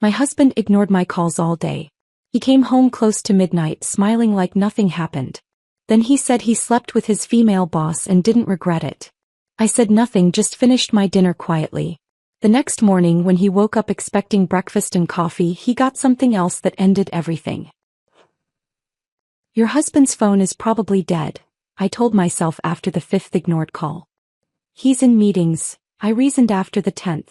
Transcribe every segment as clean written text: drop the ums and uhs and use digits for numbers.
My husband ignored my calls all day. He came home close to midnight smiling like nothing happened. Then he said he slept with his female boss and didn't regret it. I said nothing, just finished my dinner quietly. The next morning when he woke up expecting breakfast and coffee, he got something else that ended everything. Your husband's phone is probably dead, I told myself after the 5th ignored call. He's in meetings, I reasoned after the 10th.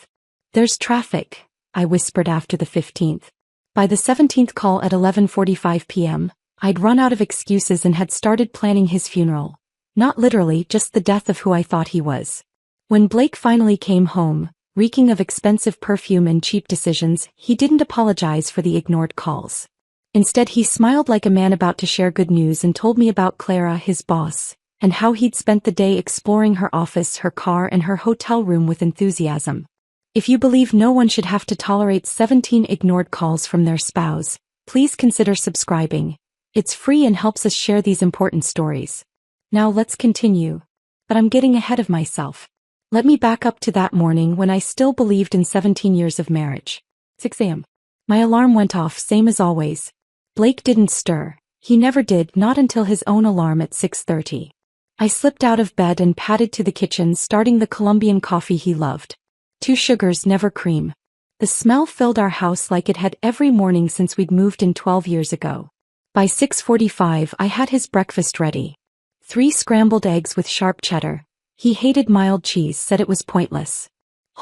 There's traffic, I whispered after the 15th. By the 17th call at 11:45 p.m., I'd run out of excuses and had started planning his funeral. Not literally, just the death of who I thought he was. When Blake finally came home, reeking of expensive perfume and cheap decisions, he didn't apologize for the ignored calls. Instead, he smiled like a man about to share good news and told me about Clara, his boss, and how he'd spent the day exploring her office, her car, and her hotel room with enthusiasm. If you believe no one should have to tolerate 17 ignored calls from their spouse, please consider subscribing. It's free and helps us share these important stories. Now let's continue. But I'm getting ahead of myself. Let me back up to that morning when I still believed in 17 years of marriage. 6 a.m. My alarm went off, same as always. Blake didn't stir. He never did, not until his own alarm at 6:30. I slipped out of bed and padded to the kitchen, starting the Colombian coffee he loved. 2 sugars, never cream. The smell filled our house like it had every morning since we'd moved in 12 years ago. By 6:45 I had his breakfast ready. 3 scrambled eggs with sharp cheddar. He hated mild cheese, said it was pointless.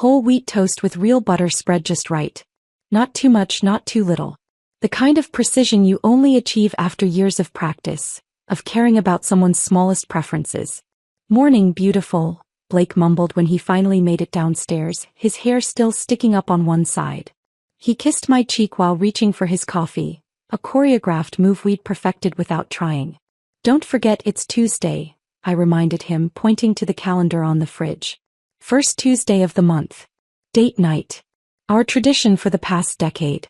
Whole wheat toast with real butter spread just right. Not too much, not too little. The kind of precision you only achieve after years of practice, of caring about someone's smallest preferences. Morning, beautiful, Blake mumbled when he finally made it downstairs, his hair still sticking up on one side. He kissed my cheek while reaching for his coffee, a choreographed move we'd perfected without trying. Don't forget it's Tuesday, I reminded him, pointing to the calendar on the fridge. First Tuesday of the month. Date night. Our tradition for the past decade.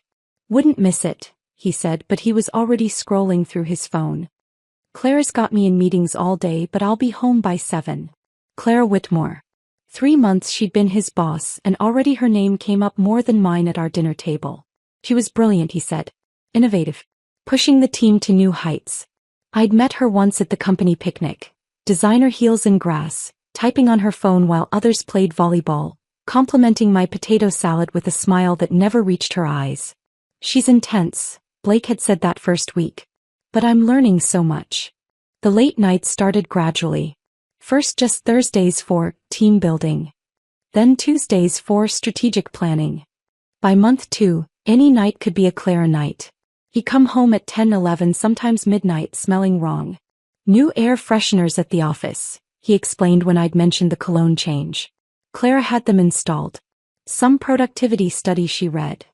Wouldn't miss it, he said, but he was already scrolling through his phone. Claire's got me in meetings all day, but I'll be home by 7. Clara Whitmore. 3 months she'd been his boss, and already her name came up more than mine at our dinner table. She was brilliant, he said. Innovative. Pushing the team to new heights. I'd met her once at the company picnic. Designer heels in grass, typing on her phone while others played volleyball, complimenting my potato salad with a smile that never reached her eyes. She's intense, Blake had said that first week. But I'm learning so much. The late nights started gradually. First just Thursdays for team building. Then Tuesdays for strategic planning. By month 2, any night could be a Clara night. He'd come home at 10-11, sometimes midnight, smelling wrong. New air fresheners at the office, he explained when I'd mentioned the cologne change. Clara had them installed. Some productivity study she read.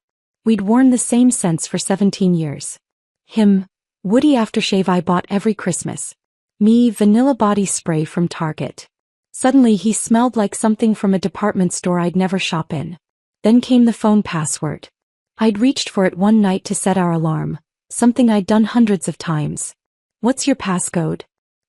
We'd worn the same scents for 17 years. Him, woody aftershave I bought every Christmas. Me, vanilla body spray from Target. Suddenly he smelled like something from a department store I'd never shop in. Then came the phone password. I'd reached for it one night to set our alarm, something I'd done hundreds of times. What's your passcode?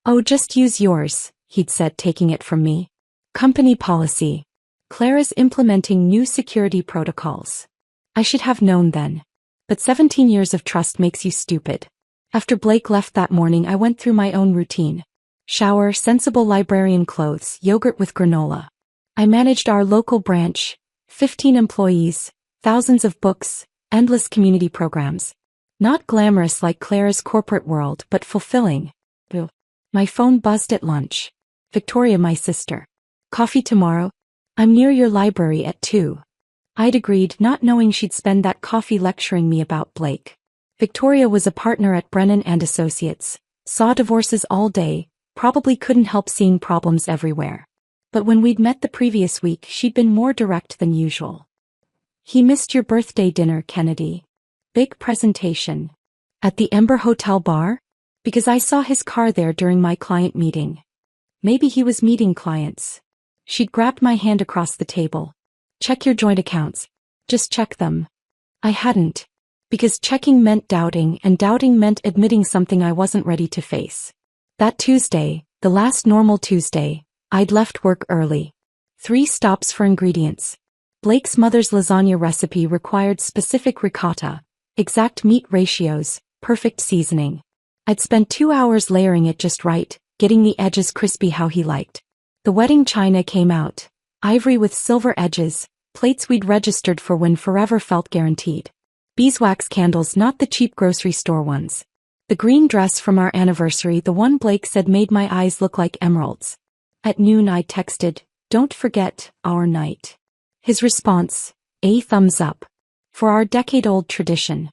Oh, just use yours, he'd said, taking it from me. Company policy. Clara's implementing new security protocols. I should have known then. But 17 years of trust makes you stupid. After Blake left that morning, I went through my own routine. Shower, sensible librarian clothes, yogurt with granola. I managed our local branch, 15 employees, thousands of books, endless community programs. Not glamorous like Clara's corporate world, but fulfilling. My phone buzzed at lunch. Victoria, my sister. Coffee tomorrow? I'm near your library at 2. I'd agreed, not knowing she'd spend that coffee lecturing me about Blake. Victoria was a partner at Brennan and Associates, saw divorces all day, probably couldn't help seeing problems everywhere. But when we'd met the previous week, she'd been more direct than usual. He missed your birthday dinner, Kennedy. Big presentation. At the Ember Hotel bar? Because I saw his car there during my client meeting. Maybe he was meeting clients. She'd grabbed my hand across the table. Check your joint accounts. Just check them. I hadn't. Because checking meant doubting, and doubting meant admitting something I wasn't ready to face. That Tuesday, the last normal Tuesday, I'd left work early. 3 stops for ingredients. Blake's mother's lasagna recipe required specific ricotta, exact meat ratios, perfect seasoning. I'd spent 2 hours layering it just right, getting the edges crispy how he liked. The wedding china came out, ivory with silver edges, plates we'd registered for when forever felt guaranteed. Beeswax candles, not the cheap grocery store ones. The green dress from our anniversary, the one Blake said made my eyes look like emeralds. At noon I texted, "Don't forget, our night." His response, a thumbs up. For our decade-old tradition.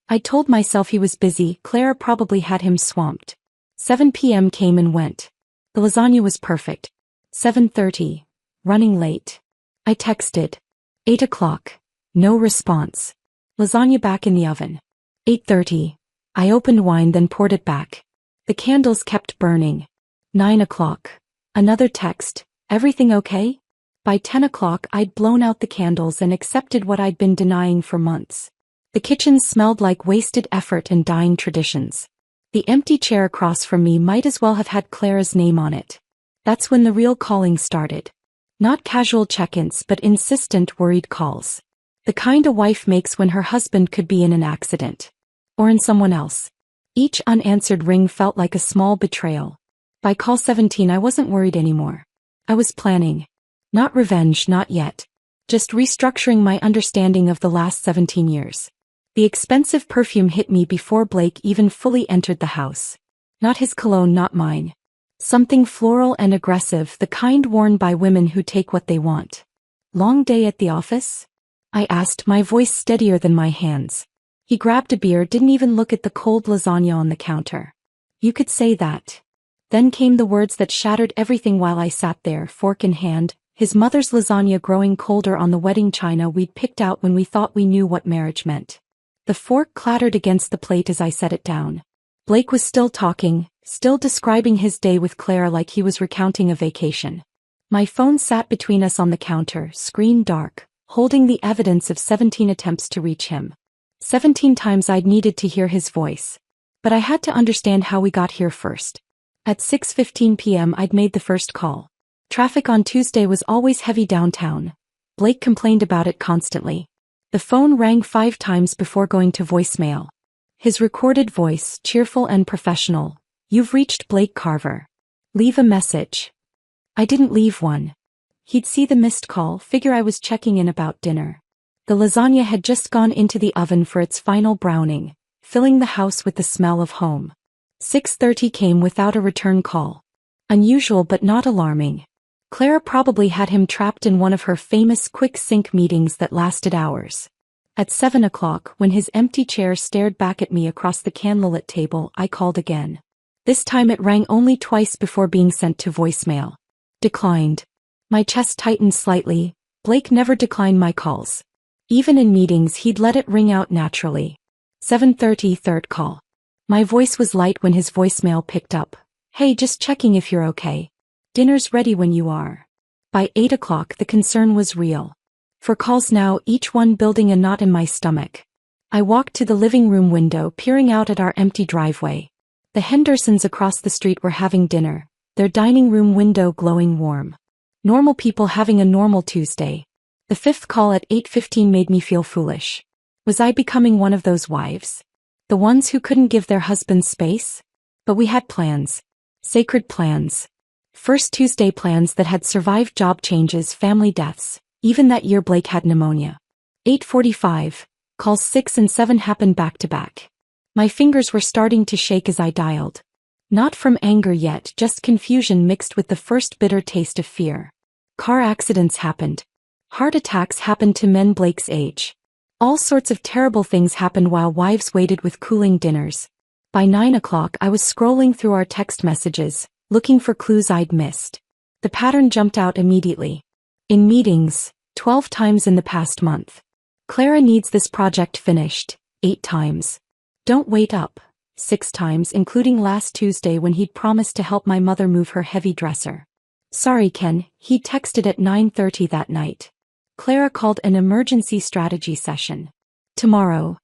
I told myself he was busy, Clara probably had him swamped. 7 p.m. came and went. The lasagna was perfect. 7:30. Running late. I texted. 8 o'clock. No response. Lasagna back in the oven. 8:30. I opened wine then poured it back. The candles kept burning. 9 o'clock. Another text. Everything okay? By 10 o'clock I'd blown out the candles and accepted what I'd been denying for months. The kitchen smelled like wasted effort and dying traditions. The empty chair across from me might as well have had Clara's name on it. That's when the real calling started. Not casual check-ins but insistent, worried calls. The kind a wife makes when her husband could be in an accident. Or in someone else. Each unanswered ring felt like a small betrayal. By call 17 I wasn't worried anymore. I was planning. Not revenge, not yet. Just restructuring my understanding of the last 17 years. The expensive perfume hit me before Blake even fully entered the house. Not his cologne, not mine. Something floral and aggressive, the kind worn by women who take what they want. Long day at the office? I asked, my voice steadier than my hands. He grabbed a beer, didn't even look at the cold lasagna on the counter. You could say that. Then came the words that shattered everything while I sat there, fork in hand, his mother's lasagna growing colder on the wedding china we'd picked out when we thought we knew what marriage meant. The fork clattered against the plate as I set it down. Blake was still talking, still describing his day with Clara like he was recounting a vacation. My phone sat between us on the counter, screen dark, holding the evidence of 17 attempts to reach him. 17 times I'd needed to hear his voice. But I had to understand how we got here first. At 6:15 p.m. I'd made the first call. Traffic on Tuesday was always heavy downtown. Blake complained about it constantly. The phone rang 5 times before going to voicemail. His recorded voice, cheerful and professional. "You've reached Blake Carver. Leave a message." I didn't leave one. He'd see the missed call, figure I was checking in about dinner. The lasagna had just gone into the oven for its final browning, filling the house with the smell of home. 6:30 came without a return call. Unusual but not alarming. Clara probably had him trapped in one of her famous quick sync meetings that lasted hours. At 7 o'clock, when his empty chair stared back at me across the candlelit table, I called again. This time it rang only twice before being sent to voicemail. Declined. My chest tightened slightly. Blake never declined my calls. Even in meetings he'd let it ring out naturally. 7:30, third call. My voice was light when his voicemail picked up. "Hey, just checking if you're okay. Dinner's ready when you are." By 8 o'clock the concern was real. 4 calls now, each one building a knot in my stomach. I walked to the living room window, peering out at our empty driveway. The Hendersons across the street were having dinner, their dining room window glowing warm. Normal people having a normal Tuesday. The 5th call at 8:15 made me feel foolish. Was I becoming one of those wives? The ones who couldn't give their husbands space? But we had plans. Sacred plans. First Tuesday plans that had survived job changes, family deaths. Even that year Blake had pneumonia. 8:45. Calls 6 and 7 happened back to back. My fingers were starting to shake as I dialed. Not from anger yet, just confusion mixed with the first bitter taste of fear. Car accidents happened. Heart attacks happened to men Blake's age. All sorts of terrible things happened while wives waited with cooling dinners. By 9 o'clock I was scrolling through our text messages, looking for clues I'd missed. The pattern jumped out immediately. In meetings, 12 times in the past month. Clara needs this project finished, 8 times. Don't wait up, 6 times, including last Tuesday when he'd promised to help my mother move her heavy dresser. Sorry Ken, he texted at 9:30 that night. Clara called an emergency strategy session. Tomorrow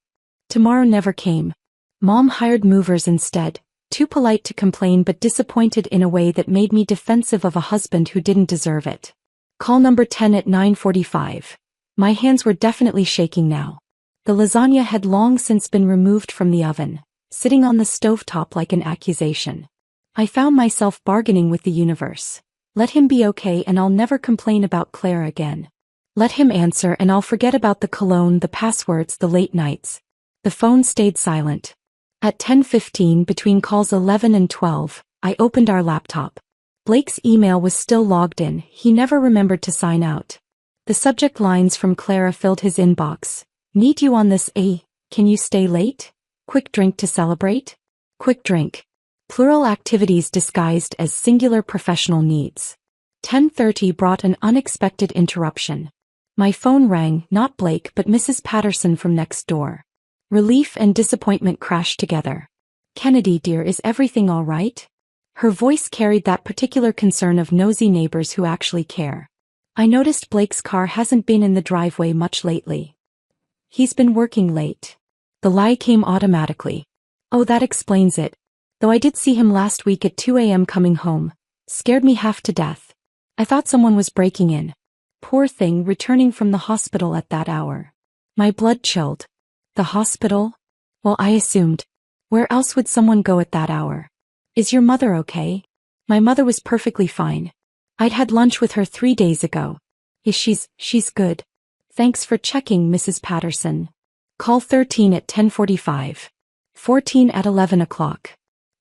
never came. Mom hired movers instead, too polite to complain but disappointed in a way that made me defensive of a husband who didn't deserve it. Call number 10 at 9:45. My hands were definitely shaking now. The lasagna had long since been removed from the oven, sitting on the stovetop like an accusation. I found myself bargaining with the universe. Let him be okay and I'll never complain about Claire again. Let him answer and I'll forget about the cologne, the passwords, the late nights. The phone stayed silent. At 10:15, between calls 11 and 12, I opened our laptop. Blake's email was still logged in, he never remembered to sign out. The subject lines from Clara filled his inbox. Need you on this, can you stay late? Quick drink to celebrate? Quick drink. Plural activities disguised as singular professional needs. 10:30 brought an unexpected interruption. My phone rang, not Blake but Mrs. Patterson from next door. Relief and disappointment crashed together. Kennedy dear, is everything all right? Her voice carried that particular concern of nosy neighbors who actually care. I noticed Blake's car hasn't been in the driveway much lately. He's been working late. The lie came automatically. Oh, that explains it. Though I did see him last week at 2 a.m. coming home. Scared me half to death. I thought someone was breaking in. Poor thing, returning from the hospital at that hour. My blood chilled. The hospital? Well, I assumed. Where else would someone go at that hour? Is your mother okay? My mother was perfectly fine. I'd had lunch with her 3 days ago. She's good. Thanks for checking, Mrs. Patterson. Call 13 at 10:45. 14 at 11 o'clock.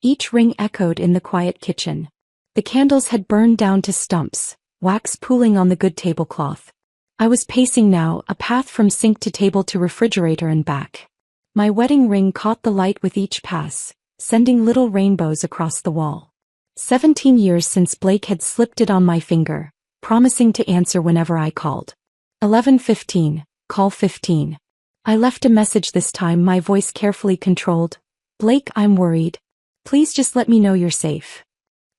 Each ring echoed in the quiet kitchen. The candles had burned down to stumps, wax pooling on the good tablecloth. I was pacing now, a path from sink to table to refrigerator and back. My wedding ring caught the light with each pass, sending little rainbows across the wall. 17 years since Blake had slipped it on my finger, promising to answer whenever I called. 11:15, call 15. I left a message this time, my voice carefully controlled. Blake, I'm worried. Please just let me know you're safe.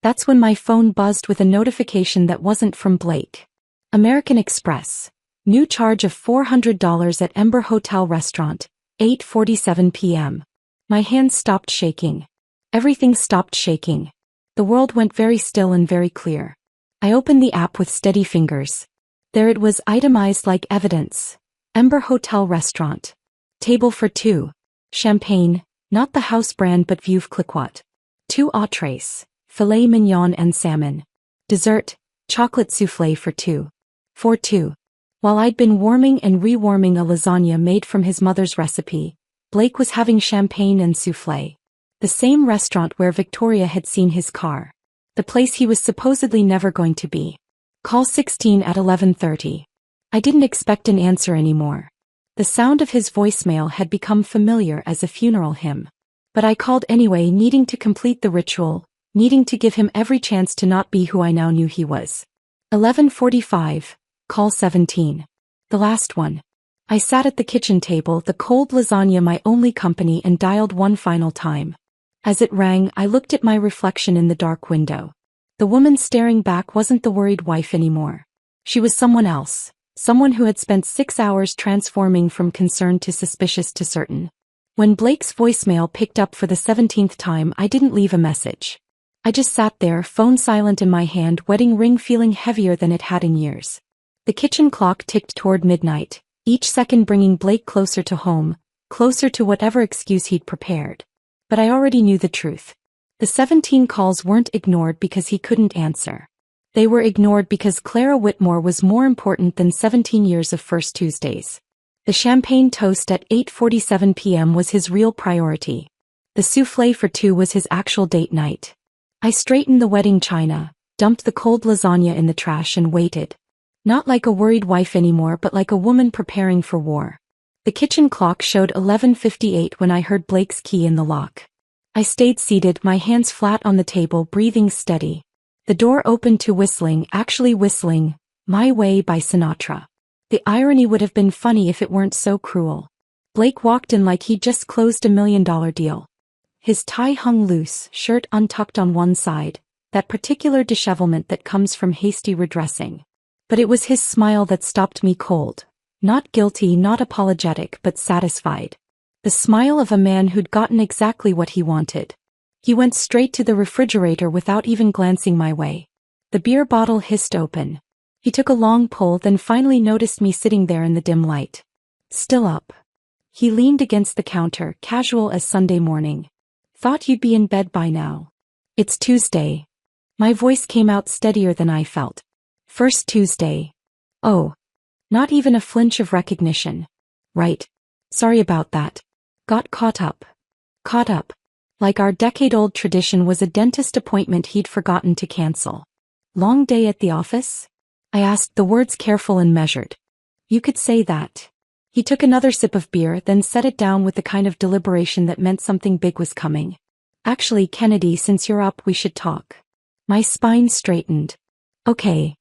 That's when my phone buzzed with a notification that wasn't from Blake. American Express. New charge of $400 at Ember Hotel Restaurant, 8:47 p.m. My hands stopped shaking. Everything stopped shaking. The world went very still and very clear. I opened the app with steady fingers. There it was, itemized like evidence. Ember Hotel Restaurant. Table for 2. Champagne, not the house brand but Veuve Clicquot. 2 entrees, filet mignon and salmon. Dessert, chocolate soufflé for 2. For 2. While I'd been warming and rewarming a lasagna made from his mother's recipe, Blake was having champagne and soufflé. The same restaurant where Victoria had seen his car. The place he was supposedly never going to be. Call 16 at 11:30. I didn't expect an answer anymore. The sound of his voicemail had become familiar as a funeral hymn. But I called anyway, needing to complete the ritual, needing to give him every chance to not be who I now knew he was. 11:45, call 17. The last one. I sat at the kitchen table, the cold lasagna my only company, and dialed one final time. As it rang, I looked at my reflection in the dark window. The woman staring back wasn't the worried wife anymore. She was someone else, someone who had spent 6 hours transforming from concerned to suspicious to certain. When Blake's voicemail picked up for the 17th time, I didn't leave a message. I just sat there, phone silent in my hand, wedding ring feeling heavier than it had in years. The kitchen clock ticked toward midnight, each second bringing Blake closer to home, closer to whatever excuse he'd prepared. But I already knew the truth. The 17 calls weren't ignored because he couldn't answer. They were ignored because Clara Whitmore was more important than 17 years of First Tuesdays. The champagne toast at 8:47 p.m. was his real priority. The soufflé for 2 was his actual date night. I straightened the wedding china, dumped the cold lasagna in the trash and waited. Not like a worried wife anymore but like a woman preparing for war. The kitchen clock showed 11:58 when I heard Blake's key in the lock. I stayed seated, my hands flat on the table, breathing steady. The door opened to whistling, actually whistling, My Way by Sinatra. The irony would have been funny if it weren't so cruel. Blake walked in like he'd just closed $1 million deal. His tie hung loose, shirt untucked on one side, that particular dishevelment that comes from hasty redressing. But it was his smile that stopped me cold. Not guilty, not apologetic, but satisfied. The smile of a man who'd gotten exactly what he wanted. He went straight to the refrigerator without even glancing my way. The beer bottle hissed open. He took a long pull, then finally noticed me sitting there in the dim light. Still up. He leaned against the counter, casual as Sunday morning. Thought you'd be in bed by now. It's Tuesday. My voice came out steadier than I felt. First Tuesday. Oh. Not even a flinch of recognition. Right. Sorry about that. Got caught up. Caught up. Like our decade-old tradition was a dentist appointment he'd forgotten to cancel. Long day at the office? I asked, the words careful and measured. You could say that. He took another sip of beer, then set it down with the kind of deliberation that meant something big was coming. Actually, Kennedy, since you're up, we should talk. My spine straightened. Okay.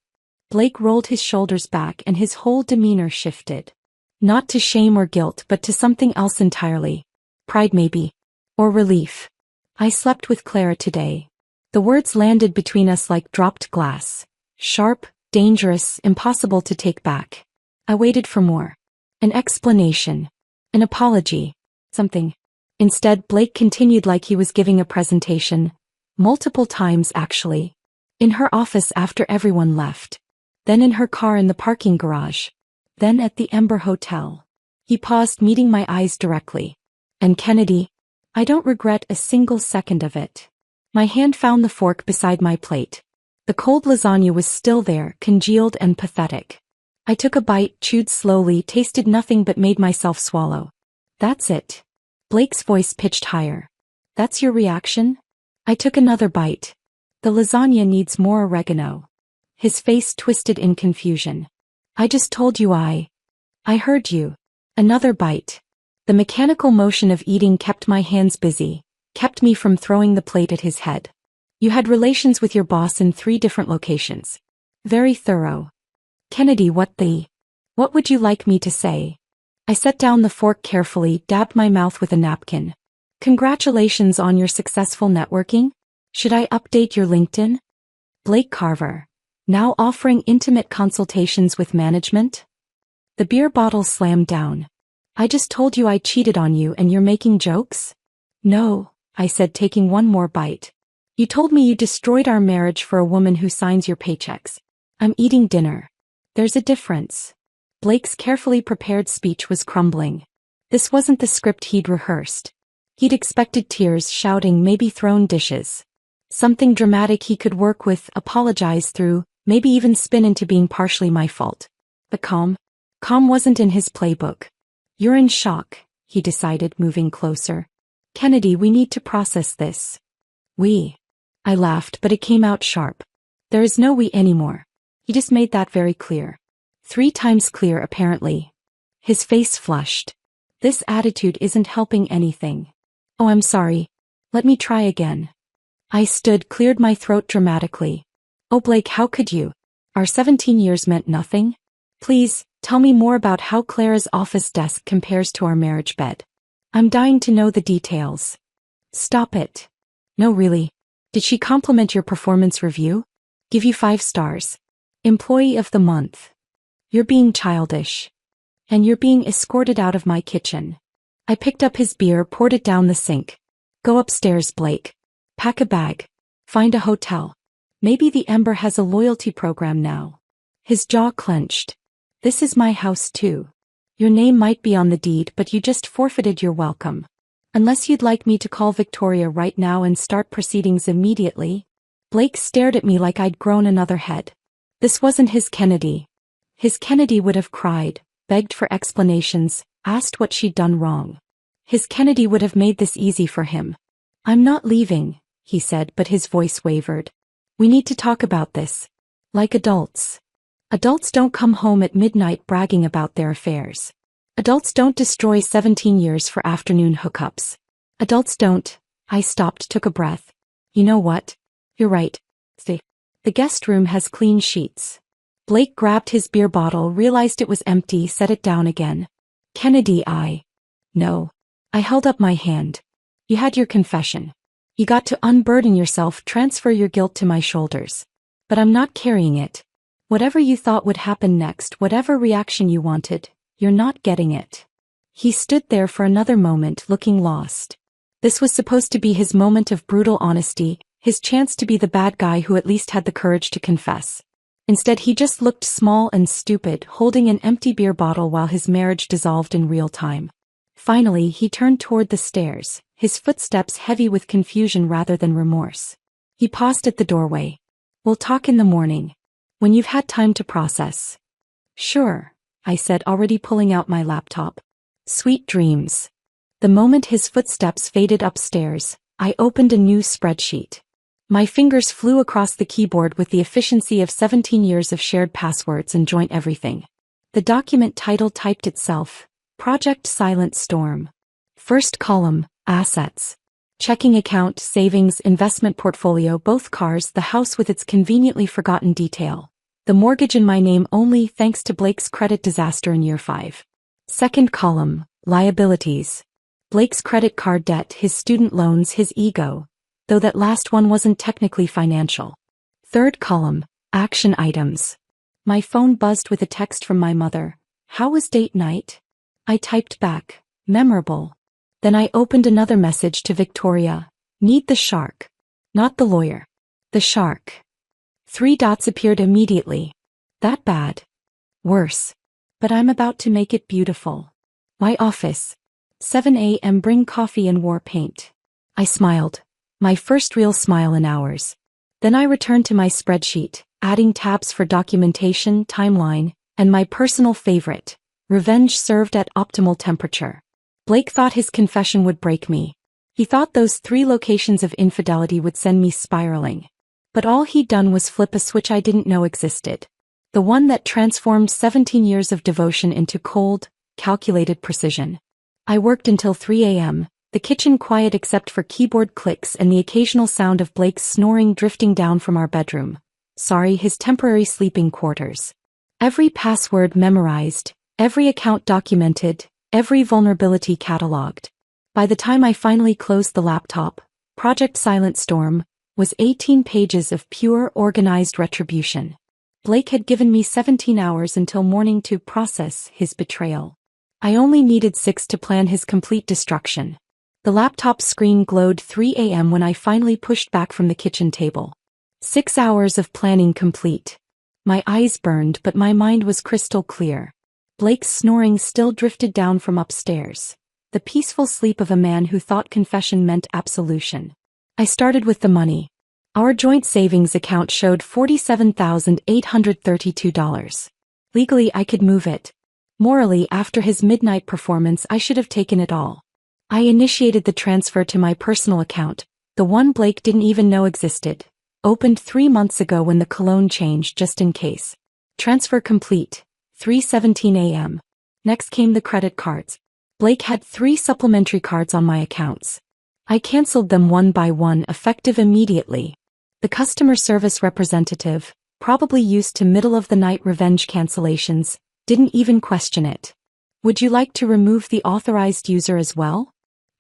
Blake rolled his shoulders back and his whole demeanor shifted. Not to shame or guilt, but to something else entirely. Pride maybe. Or relief. I slept with Clara today. The words landed between us like dropped glass. Sharp, dangerous, impossible to take back. I waited for more. An explanation. An apology. Something. Instead, Blake continued like he was giving a presentation. Multiple times, actually. In her office after everyone left. Then in her car in the parking garage. Then at the Ember Hotel. He paused, meeting my eyes directly. And Kennedy, I don't regret a single second of it. My hand found the fork beside my plate. The cold lasagna was still there, congealed and pathetic. I took a bite, chewed slowly, tasted nothing but made myself swallow. That's it. Blake's voice pitched higher. That's your reaction? I took another bite. The lasagna needs more oregano. His face twisted in confusion. I just told you I heard you. Another bite. The mechanical motion of eating kept my hands busy, kept me from throwing the plate at his head. You had relations with your boss in 3 different locations. Very thorough. Kennedy, what would you like me to say? I set down the fork carefully, dabbed my mouth with a napkin. Congratulations on your successful networking? Should I update your LinkedIn? Blake Carver. Now offering intimate consultations with management? The beer bottle slammed down. I just told you I cheated on you and you're making jokes? No, I said, taking one more bite. You told me you destroyed our marriage for a woman who signs your paychecks. I'm eating dinner. There's a difference. Blake's carefully prepared speech was crumbling. This wasn't the script he'd rehearsed. He'd expected tears, shouting, maybe thrown dishes. Something dramatic he could work with, apologize through, maybe even spin into being partially my fault. But calm wasn't in his playbook. You're in shock, he decided, moving closer. Kennedy, we need to process this. We. I laughed, but it came out sharp. There is no we anymore. He just made that very clear. 3 times clear, apparently. His face flushed. This attitude isn't helping anything. Oh, I'm sorry. Let me try again. I stood, cleared my throat dramatically. Oh, Blake, how could you? Our 17 years meant nothing? Please, tell me more about how Clara's office desk compares to our marriage bed. I'm dying to know the details. Stop it. No, really. Did she compliment your performance review? Give you 5 stars. Employee of the month. You're being childish. And you're being escorted out of my kitchen. I picked up his beer, poured it down the sink. Go upstairs, Blake. Pack a bag. Find a hotel. Maybe the Ember has a loyalty program now. His jaw clenched. This is my house too. Your name might be on the deed, but you just forfeited your welcome. Unless you'd like me to call Victoria right now and start proceedings immediately. Blake stared at me like I'd grown another head. This wasn't his Kennedy. His Kennedy would have cried, begged for explanations, asked what she'd done wrong. His Kennedy would have made this easy for him. I'm not leaving, he said, but his voice wavered. We need to talk about this. Like adults. Adults don't come home at midnight bragging about their affairs. Adults don't destroy 17 years for afternoon hookups. Adults don't. I stopped, took a breath. You know what? You're right. The guest room has clean sheets. Blake grabbed his beer bottle, realized it was empty, set it down again. Kennedy, No. I held up my hand. You had your confession. You got to unburden yourself, transfer your guilt to my shoulders. But I'm not carrying it. Whatever you thought would happen next, whatever reaction you wanted, you're not getting it. He stood there for another moment, looking lost. This was supposed to be his moment of brutal honesty, his chance to be the bad guy who at least had the courage to confess. Instead, he just looked small and stupid, holding an empty beer bottle while his marriage dissolved in real time. Finally, he turned toward the stairs, his footsteps heavy with confusion rather than remorse. He paused at the doorway. "We'll talk in the morning, when you've had time to process." "Sure," I said, already pulling out my laptop. Sweet dreams. The moment his footsteps faded upstairs, I opened a new spreadsheet. My fingers flew across the keyboard with the efficiency of 17 years of shared passwords and joint everything. The document title typed itself, Project Silent Storm. First column, assets. Checking account, savings, investment portfolio, both cars, the house with its conveniently forgotten detail. The mortgage in my name only thanks to Blake's credit disaster in year 5. Second column, liabilities. Blake's credit card debt, his student loans, his ego, though that last one wasn't technically financial. Third column, action items. My phone buzzed with a text from my mother. "How was date night?" I typed back, "Memorable." Then I opened another message to Victoria. "Need the shark. Not the lawyer. The shark." 3 dots appeared immediately. "That bad?" "Worse. But I'm about to make it beautiful." "My office. 7 a.m. Bring coffee and war paint." I smiled. My first real smile in hours. Then I returned to my spreadsheet, adding tabs for documentation, timeline, and my personal favorite, revenge served at optimal temperature. Blake thought his confession would break me. He thought those 3 locations of infidelity would send me spiraling. But all he'd done was flip a switch I didn't know existed. The one that transformed 17 years of devotion into cold, calculated precision. I worked until 3 a.m., the kitchen quiet except for keyboard clicks and the occasional sound of Blake's snoring drifting down from our bedroom. His temporary sleeping quarters. Every password memorized, every account documented, every vulnerability cataloged. By the time I finally closed the laptop, Project Silent Storm was 18 pages of pure, organized retribution. Blake had given me 17 hours until morning to process his betrayal. I only needed 6 to plan his complete destruction. The laptop screen glowed 3 a.m. when I finally pushed back from the kitchen table. 6 hours of planning complete. My eyes burned, but my mind was crystal clear. Blake's snoring still drifted down from upstairs. The peaceful sleep of a man who thought confession meant absolution. I started with the money. Our joint savings account showed $47,832. Legally, I could move it. Morally, after his midnight performance, I should have taken it all. I initiated the transfer to my personal account, the one Blake didn't even know existed. Opened 3 months ago when the cologne changed just in case. Transfer complete. 3:17 a.m. Next came the credit cards. Blake had 3 supplementary cards on my accounts. I canceled them one by one, effective immediately. The customer service representative, probably used to middle-of-the-night revenge cancellations, didn't even question it. "Would you like to remove the authorized user as well?"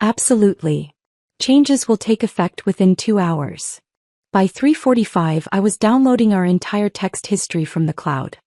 "Absolutely. Changes will take effect within 2 hours." By 3:45 I was downloading our entire text history from the cloud.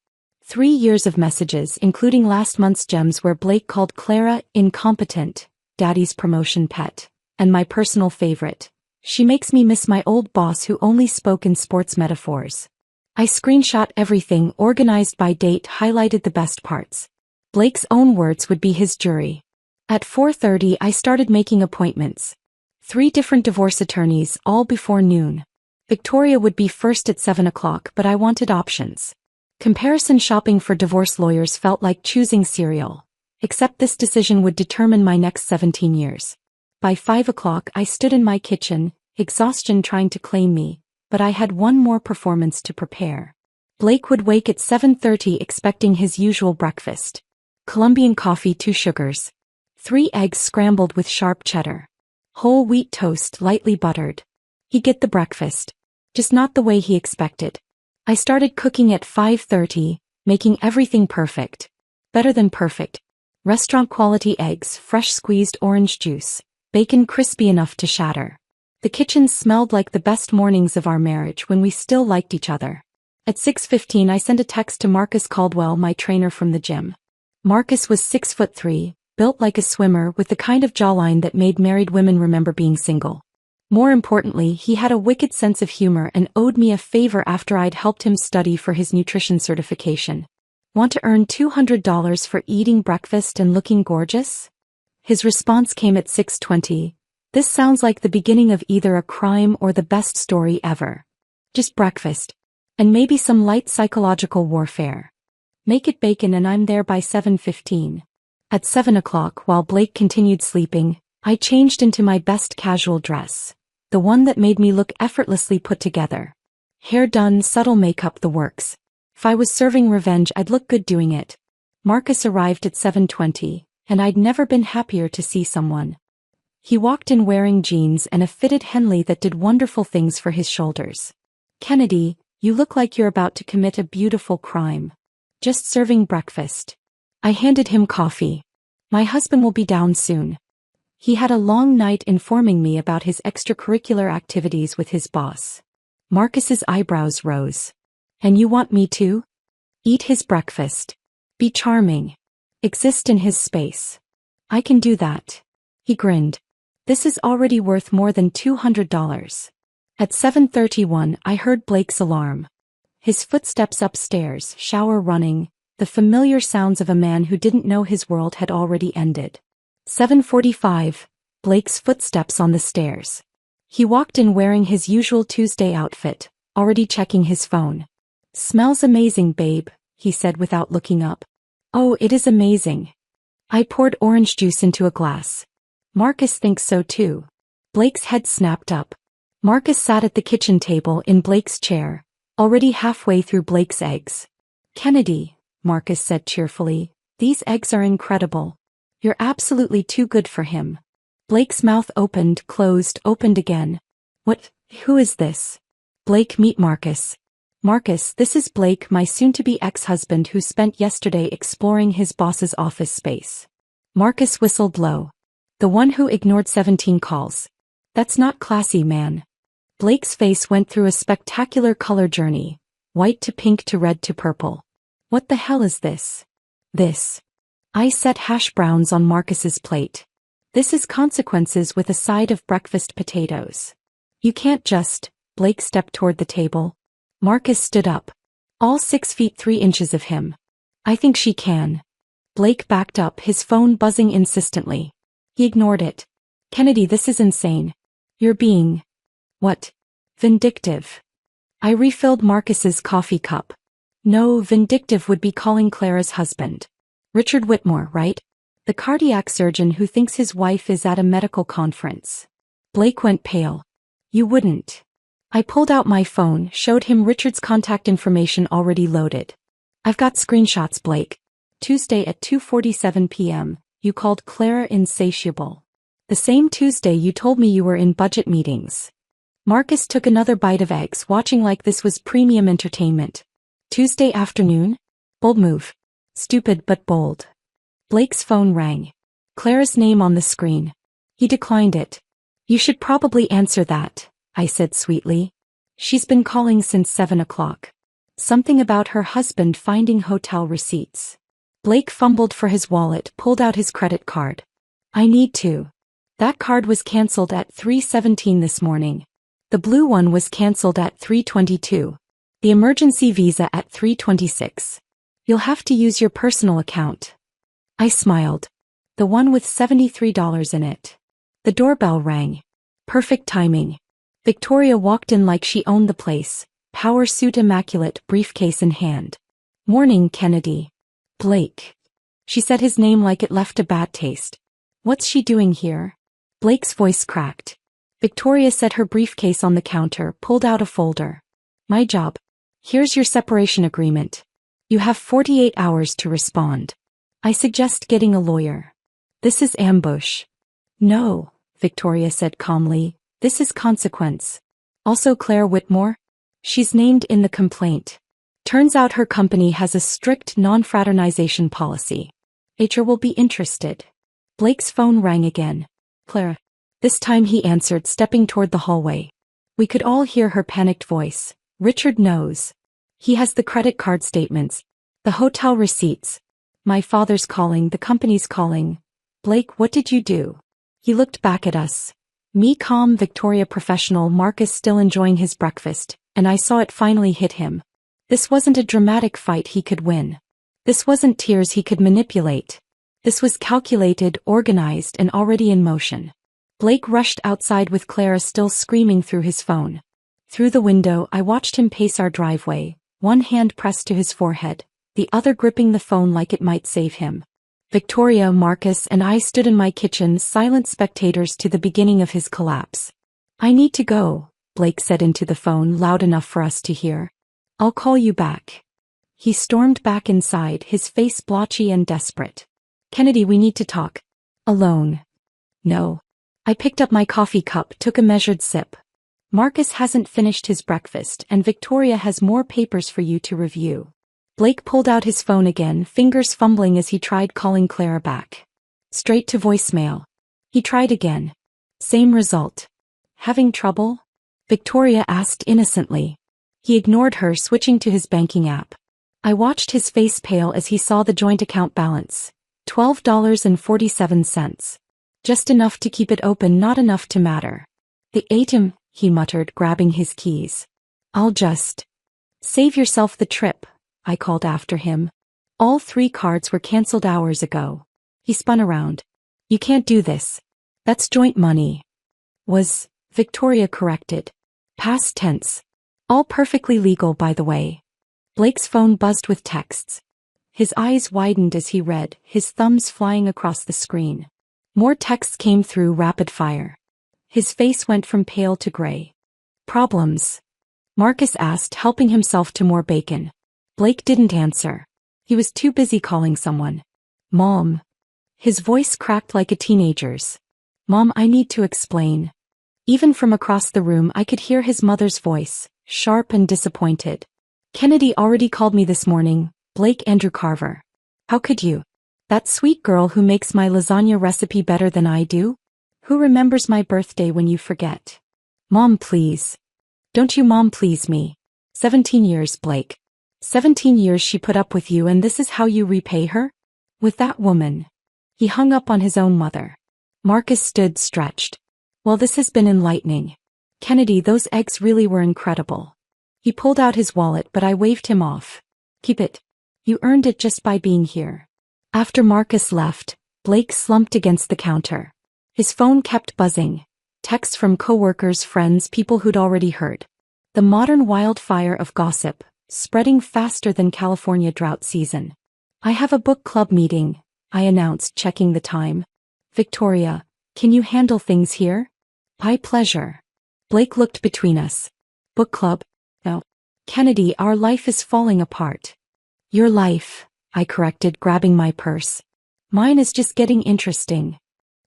3 years of messages, including last month's gems where Blake called Clara incompetent, Daddy's promotion pet, and my personal favorite, "She makes me miss my old boss who only spoke in sports metaphors." I screenshot everything, organized by date, highlighted the best parts. Blake's own words would be his jury. At 4:30 I started making appointments. 3 different divorce attorneys, all before noon. Victoria would be first at 7 o'clock, but I wanted options. Comparison shopping for divorce lawyers felt like choosing cereal. Except this decision would determine my next 17 years. By 5 o'clock I stood in my kitchen, exhaustion trying to claim me, but I had one more performance to prepare. Blake would wake at 7:30 expecting his usual breakfast. Colombian coffee, 2 sugars. 3 eggs scrambled with sharp cheddar. Whole wheat toast lightly buttered. He'd get the breakfast. Just not the way he expected. I started cooking at 5:30, making everything perfect. Better than perfect. Restaurant-quality eggs, fresh squeezed orange juice, bacon crispy enough to shatter. The kitchen smelled like the best mornings of our marriage when we still liked each other. At 6:15 I sent a text to Marcus Caldwell, my trainer from the gym. Marcus was 6'3", built like a swimmer with the kind of jawline that made married women remember being single. More importantly, he had a wicked sense of humor and owed me a favor after I'd helped him study for his nutrition certification. Want to earn $200 for eating breakfast and looking gorgeous? His response came at 6:20. This sounds like the beginning of either a crime or the best story ever. Just breakfast. And maybe some light psychological warfare. Make it bacon and I'm there by 7:15. At 7 o'clock, while Blake continued sleeping, I changed into my best casual dress. The one that made me look effortlessly put together. Hair done, subtle makeup, the works. If I was serving revenge, I'd look good doing it. Marcus arrived at 7:20, and I'd never been happier to see someone. He walked in wearing jeans and a fitted Henley that did wonderful things for his shoulders. Kennedy, you look like you're about to commit a beautiful crime. Just serving breakfast. I handed him coffee. My husband will be down soon. He had a long night informing me about his extracurricular activities with his boss. Marcus's eyebrows rose. And you want me to? Eat his breakfast. Be charming. Exist in his space. I can do that. He grinned. This is already worth more than $200. At 7:31, I heard Blake's alarm. His footsteps upstairs, shower running, the familiar sounds of a man who didn't know his world had already ended. 7:45, Blake's footsteps on the stairs. He walked in wearing his usual Tuesday outfit, already checking his phone. Smells amazing, babe, he said without looking up. Oh, it is amazing. I poured orange juice into a glass. Marcus thinks so too. Blake's head snapped up. Marcus sat at the kitchen table in Blake's chair, already halfway through Blake's eggs. Kennedy, Marcus said cheerfully, these eggs are incredible. You're absolutely too good for him. Blake's mouth opened, closed, opened again. What? Who is this? Blake, meet Marcus. Marcus, this is Blake, my soon-to-be ex-husband who spent yesterday exploring his boss's office space. Marcus whistled low. The one who ignored 17 calls. That's not classy, man. Blake's face went through a spectacular color journey. White to pink to red to purple. What the hell is this? This. I set hash browns on Marcus's plate. This is consequences with a side of breakfast potatoes. You can't just. Blake stepped toward the table. Marcus stood up. All 6 feet 3 inches of him. I think she can. Blake backed up, his phone buzzing insistently. He ignored it. Kennedy, this is insane. You're being... What? Vindictive. I refilled Marcus's coffee cup. No, vindictive would be calling Clara's husband. Richard Whitmore, right? The cardiac surgeon who thinks his wife is at a medical conference. Blake went pale. You wouldn't. I pulled out my phone, showed him Richard's contact information already loaded. I've got screenshots, Blake. Tuesday at 2:47 p.m., you called Clara insatiable. The same Tuesday you told me you were in budget meetings. Marcus took another bite of eggs, watching like this was premium entertainment. Tuesday afternoon? Bold move. Stupid but bold. Blake's phone rang. Clara's name on the screen. He declined it. You should probably answer that, I said sweetly. She's been calling since 7 o'clock. Something about her husband finding hotel receipts. Blake fumbled for his wallet, pulled out his credit card. I need to. That card was cancelled at 3:17 this morning. The blue one was cancelled at 3:22. The emergency visa at 3:26. You'll have to use your personal account. I smiled. The one with $73 in it. The doorbell rang. Perfect timing. Victoria walked in like she owned the place, power suit immaculate, briefcase in hand. Morning, Kennedy. Blake. She said his name like it left a bad taste. What's she doing here? Blake's voice cracked. Victoria set her briefcase on the counter, pulled out a folder. My job. Here's your separation agreement. You have 48 hours to respond. I suggest getting a lawyer. This is ambush. No, Victoria said calmly. This is consequence. Also Claire Whitmore? She's named in the complaint. Turns out her company has a strict non-fraternization policy. HR will be interested. Blake's phone rang again. Clara. This time he answered, stepping toward the hallway. We could all hear her panicked voice. Richard knows. He has the credit card statements. The hotel receipts. My father's calling, the company's calling. Blake, what did you do? He looked back at us. Me calm Victoria professional Marcus still enjoying his breakfast, and I saw it finally hit him. This wasn't a dramatic fight he could win. This wasn't tears he could manipulate. This was calculated, organized, and already in motion. Blake rushed outside with Clara still screaming through his phone. Through the window I watched him pace our driveway, one hand pressed to his forehead, the other gripping the phone like it might save him. Victoria, Marcus, and I stood in my kitchen, silent spectators to the beginning of his collapse. "I need to go," Blake said into the phone loud enough for us to hear. "I'll call you back." He stormed back inside, his face blotchy and desperate. "Kennedy, we need to talk. Alone." "No." I picked up my coffee cup, took a measured sip. "Marcus hasn't finished his breakfast, and Victoria has more papers for you to review." Blake pulled out his phone again, fingers fumbling as he tried calling Clara back. Straight to voicemail. He tried again. Same result. "Having trouble?" Victoria asked innocently. He ignored her, switching to his banking app. I watched his face pale as he saw the joint account balance. $12.47. Just enough to keep it open, not enough to matter. "The ATM," he muttered, grabbing his keys. "I'll just..." "Save yourself the trip," I called after him. "All 3 cards were cancelled hours ago." He spun around. "You can't do this. That's joint money." "Was," Victoria corrected. Past tense. "All perfectly legal, by the way." Blake's phone buzzed with texts. His eyes widened as he read, his thumbs flying across the screen. More texts came through rapid fire. His face went from pale to gray. "Problems?" Marcus asked, helping himself to more bacon. Blake didn't answer. He was too busy calling someone. "Mom." His voice cracked like a teenager's. "Mom, I need to explain." Even from across the room I could hear his mother's voice, sharp and disappointed. "Kennedy already called me this morning, Blake Andrew Carver." "How could you? That sweet girl who makes my lasagna recipe better than I do? Who remembers my birthday when you forget?" "Mom, please. Don't you mom please me." 17 years, Blake. 17 years she put up with you, and this is how you repay her? With that woman. He hung up on his own mother. Marcus stood stretched. "Well, this has been enlightening. Kennedy, those eggs really were incredible." He pulled out his wallet, but I waved him off. "Keep it. You earned it just by being here." After Marcus left, Blake slumped against the counter. His phone kept buzzing. Texts from coworkers, friends, people who'd already heard. The modern wildfire of gossip, spreading faster than California drought season. "I have a book club meeting," I announced, checking the time. "Victoria, can you handle things here?" "By pleasure." Blake looked between us. "Book club? No. Kennedy, our life is falling apart." "Your life," I corrected, grabbing my purse. "Mine is just getting interesting."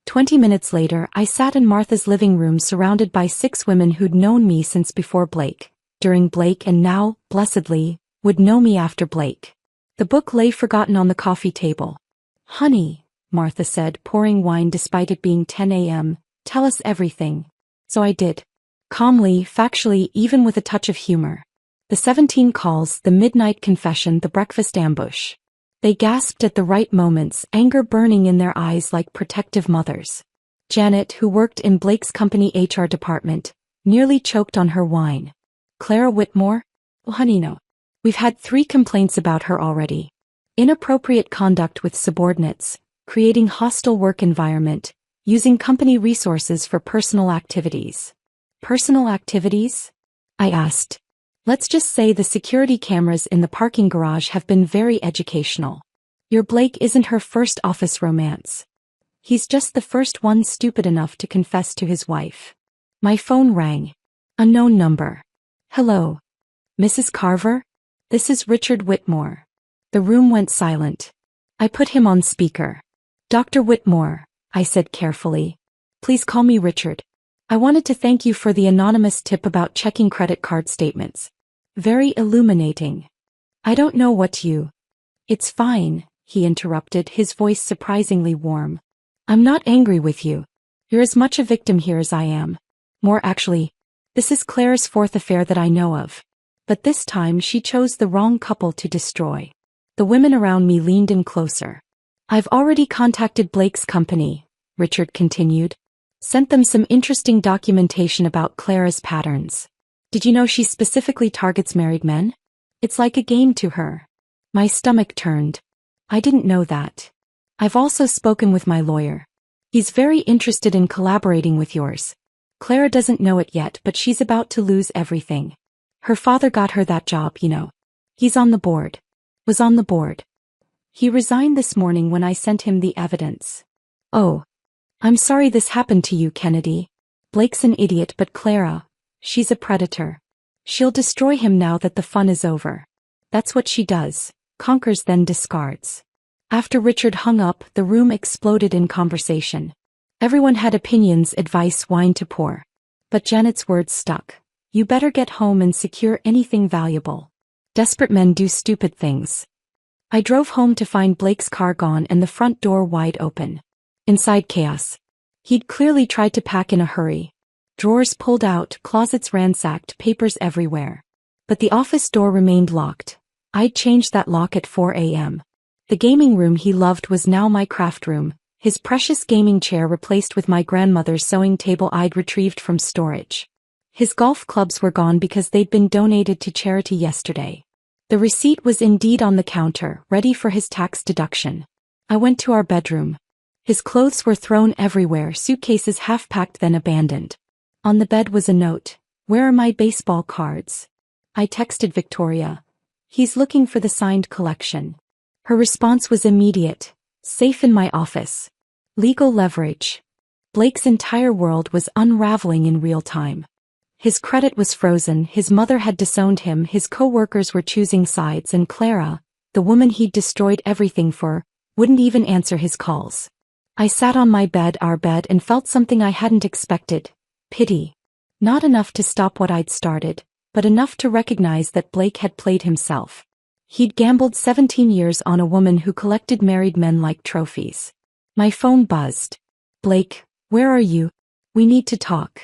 20 minutes later, I sat in Martha's living room surrounded by 6 women who'd known me since before Blake, during Blake, and now, blessedly, would know me after Blake. The book lay forgotten on the coffee table. "Honey," Martha said, pouring wine despite it being 10 a.m., "tell us everything." So I did. Calmly, factually, even with a touch of humor. The 17 calls, the midnight confession, the breakfast ambush. They gasped at the right moments, anger burning in their eyes like protective mothers. Janet, who worked in Blake's company HR department, nearly choked on her wine. "Clara Whitmore? Oh, honey, no. We've had 3 complaints about her already. Inappropriate conduct with subordinates, creating hostile work environment, using company resources for personal activities." "Personal activities?" I asked. "Let's just say the security cameras in the parking garage have been very educational. Your Blake isn't her first office romance. He's just the first one stupid enough to confess to his wife." My phone rang. Unknown number. "Hello. Mrs. Carver? This is Richard Whitmore." The room went silent. I put him on speaker. "Dr. Whitmore," I said carefully. "Please call me Richard. I wanted to thank you for the anonymous tip about checking credit card statements. Very illuminating. I don't know what you..." "It's fine," he interrupted, his voice surprisingly warm. "I'm not angry with you. You're as much a victim here as I am. More actually. This is Claire's 4th affair that I know of. But this time she chose the wrong couple to destroy." The women around me leaned in closer. "I've already contacted Blake's company," Richard continued. Sent them some interesting documentation about Clara's patterns. Did you know she specifically targets married men? It's like a game to her. My stomach turned. I didn't know that. I've also spoken with my lawyer. He's very interested in collaborating with yours. Clara doesn't know it yet, but she's about to lose everything. Her father got her that job, you know. He's on the board. Was on the board. He resigned this morning when I sent him the evidence. Oh. I'm sorry this happened to you, Kennedy. Blake's an idiot, but Clara, she's a predator. She'll destroy him now that the fun is over. That's what she does, conquers then discards. After Richard hung up, the room exploded in conversation. Everyone had opinions, advice, wine to pour. But Janet's words stuck. You better get home and secure anything valuable. Desperate men do stupid things. I drove home to find Blake's car gone and the front door wide open. Inside chaos. He'd clearly tried to pack in a hurry. Drawers pulled out, closets ransacked, papers everywhere. But the office door remained locked. I'd changed that lock at 4 a.m. The gaming room he loved was now my craft room, his precious gaming chair replaced with my grandmother's sewing table I'd retrieved from storage. His golf clubs were gone because they'd been donated to charity yesterday. The receipt was indeed on the counter, ready for his tax deduction. I went to our bedroom. His clothes were thrown everywhere, suitcases half-packed then abandoned. On the bed was a note. Where are my baseball cards? I texted Victoria. He's looking for the signed collection. Her response was immediate. Safe in my office. Legal leverage. Blake's entire world was unraveling in real time. His credit was frozen, his mother had disowned him, his co-workers were choosing sides, and Clara, the woman he'd destroyed everything for, wouldn't even answer his calls. I sat on my bed, our bed, and felt something I hadn't expected. Pity. Not enough to stop what I'd started, but enough to recognize that Blake had played himself. He'd gambled 17 years on a woman who collected married men like trophies. My phone buzzed. Blake, where are you? We need to talk.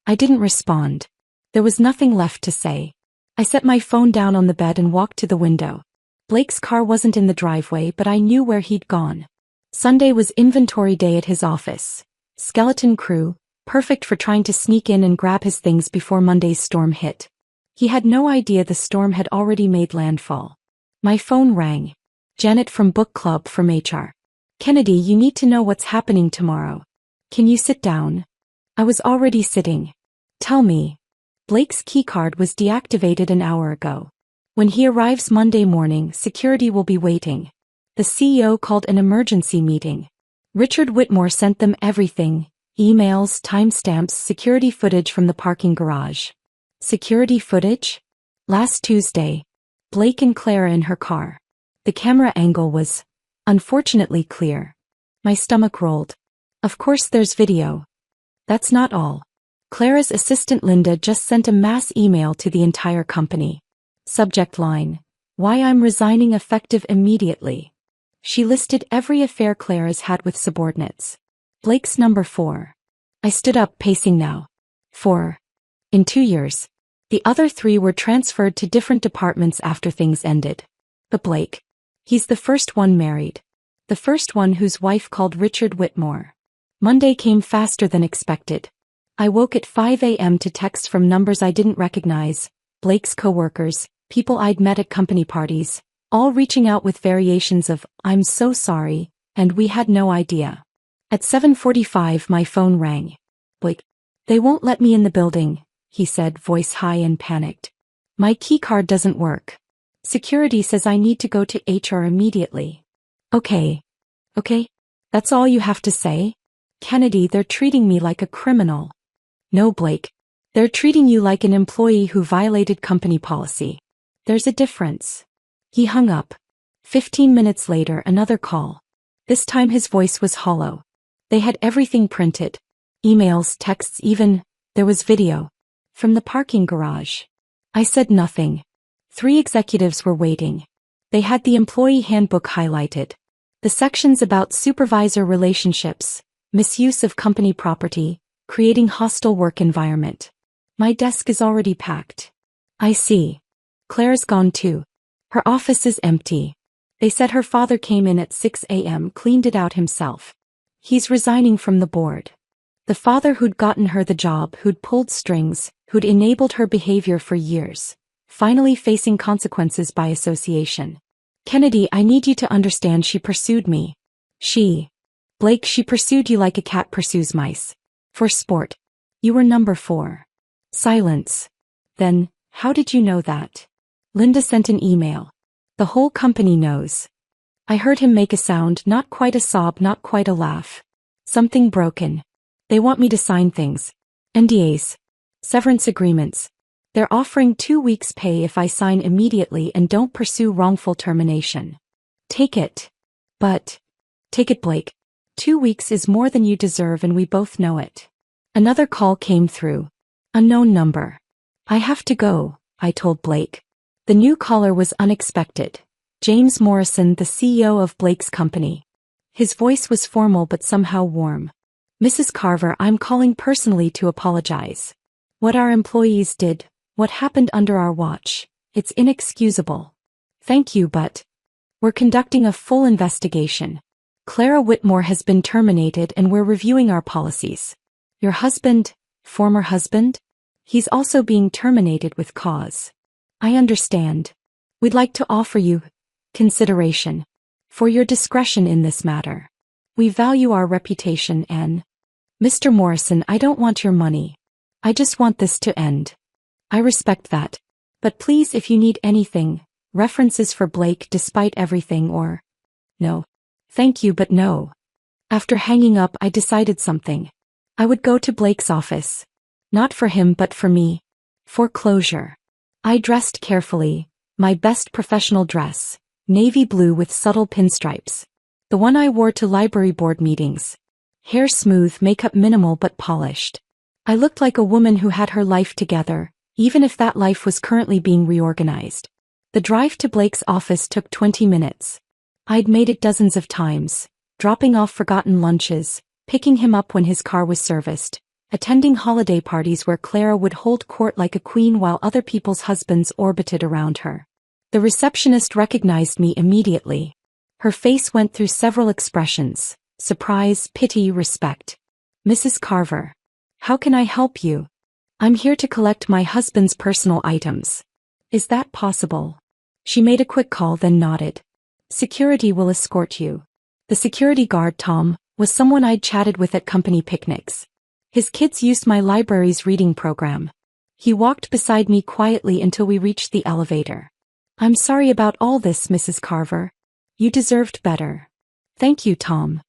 I didn't respond. There was nothing left to say. I set my phone down on the bed and walked to the window. Blake's car wasn't in the driveway, but I knew where he'd gone. Sunday was inventory day at his office. Skeleton crew, perfect for trying to sneak in and grab his things before Monday's storm hit. He had no idea the storm had already made landfall. My phone rang. Janet from book club from HR. Kennedy, you need to know what's happening tomorrow. Can you sit down? I was already sitting. Tell me. Blake's keycard was deactivated an hour ago. When he arrives Monday morning, security will be waiting. The CEO called an emergency meeting. Richard Whitmore sent them everything. Emails, timestamps, security footage from the parking garage. Security footage? Last Tuesday. Blake and Clara in her car. The camera angle was, unfortunately, clear. My stomach rolled. Of course there's video. That's not all. Clara's assistant Linda just sent a mass email to the entire company. Subject line: Why I'm resigning effective immediately. She listed every affair Clara's had with subordinates. Blake's number 4. I stood up, pacing now. 4. In 2 years. The other 3 were transferred to different departments after things ended. But Blake. He's the first one married. The first one whose wife called Richard Whitmore. Monday came faster than expected. I woke at 5 a.m. to texts from numbers I didn't recognize, Blake's co-workers, people I'd met at company parties, all reaching out with variations of, I'm so sorry, and we had no idea. At 7:45 my phone rang. Blake. They won't let me in the building, he said, voice high and panicked. My keycard doesn't work. Security says I need to go to HR immediately. Okay. That's all you have to say? Kennedy, they're treating me like a criminal. No, Blake. They're treating you like an employee who violated company policy. There's a difference. He hung up. 15 minutes later, another call. This time his voice was hollow. They had everything printed. Emails, texts, even, there was video. From the parking garage. I said nothing. 3 executives were waiting. They had the employee handbook highlighted. The sections about supervisor relationships, misuse of company property, creating hostile work environment. My desk is already packed. I see. Claire's gone too. Her office is empty. They said her father came in at 6 a.m., cleaned it out himself. He's resigning from the board. The father who'd gotten her the job, who'd pulled strings, who'd enabled her behavior for years, finally facing consequences by association. Kennedy, I need you to understand, she pursued me. Blake, she pursued you like a cat pursues mice. For sport. You were number 4. Silence. Then, how did you know that? Linda sent an email. The whole company knows. I heard him make a sound, not quite a sob, not quite a laugh. Something broken. They want me to sign things. NDAs. Severance agreements. They're offering 2 weeks' pay if I sign immediately and don't pursue wrongful termination. Take it. But. Take it, Blake. 2 weeks is more than you deserve and we both know it. Another call came through. Unknown number. I have to go, I told Blake. The new caller was unexpected. James Morrison, the CEO of Blake's company. His voice was formal but somehow warm. Mrs. Carver, I'm calling personally to apologize. What our employees did, what happened under our watch, it's inexcusable. Thank you, but we're conducting a full investigation. Clara Whitmore has been terminated and we're reviewing our policies. Your husband, former husband? He's also being terminated with cause. I understand. We'd like to offer you consideration for your discretion in this matter. We value our reputation and Mr. Morrison, I don't want your money. I just want this to end. I respect that. But please, if you need anything, references for Blake despite everything or no. Thank you, but no. After hanging up, I decided something. I would go to Blake's office. Not for him but for me. For closure. I dressed carefully, my best professional dress, navy blue with subtle pinstripes. The one I wore to library board meetings. Hair smooth, makeup minimal but polished. I looked like a woman who had her life together, even if that life was currently being reorganized. The drive to Blake's office took 20 minutes. I'd made it dozens of times, dropping off forgotten lunches, picking him up when his car was serviced, attending holiday parties where Clara would hold court like a queen while other people's husbands orbited around her. The receptionist recognized me immediately. Her face went through several expressions: surprise, pity, respect. Mrs. Carver. How can I help you? I'm here to collect my husband's personal items. Is that possible? She made a quick call then nodded. Security will escort you. The security guard, Tom, was someone I'd chatted with at company picnics. His kids used my library's reading program. He walked beside me quietly until we reached the elevator. I'm sorry about all this, Mrs. Carver. You deserved better. Thank you, Tom.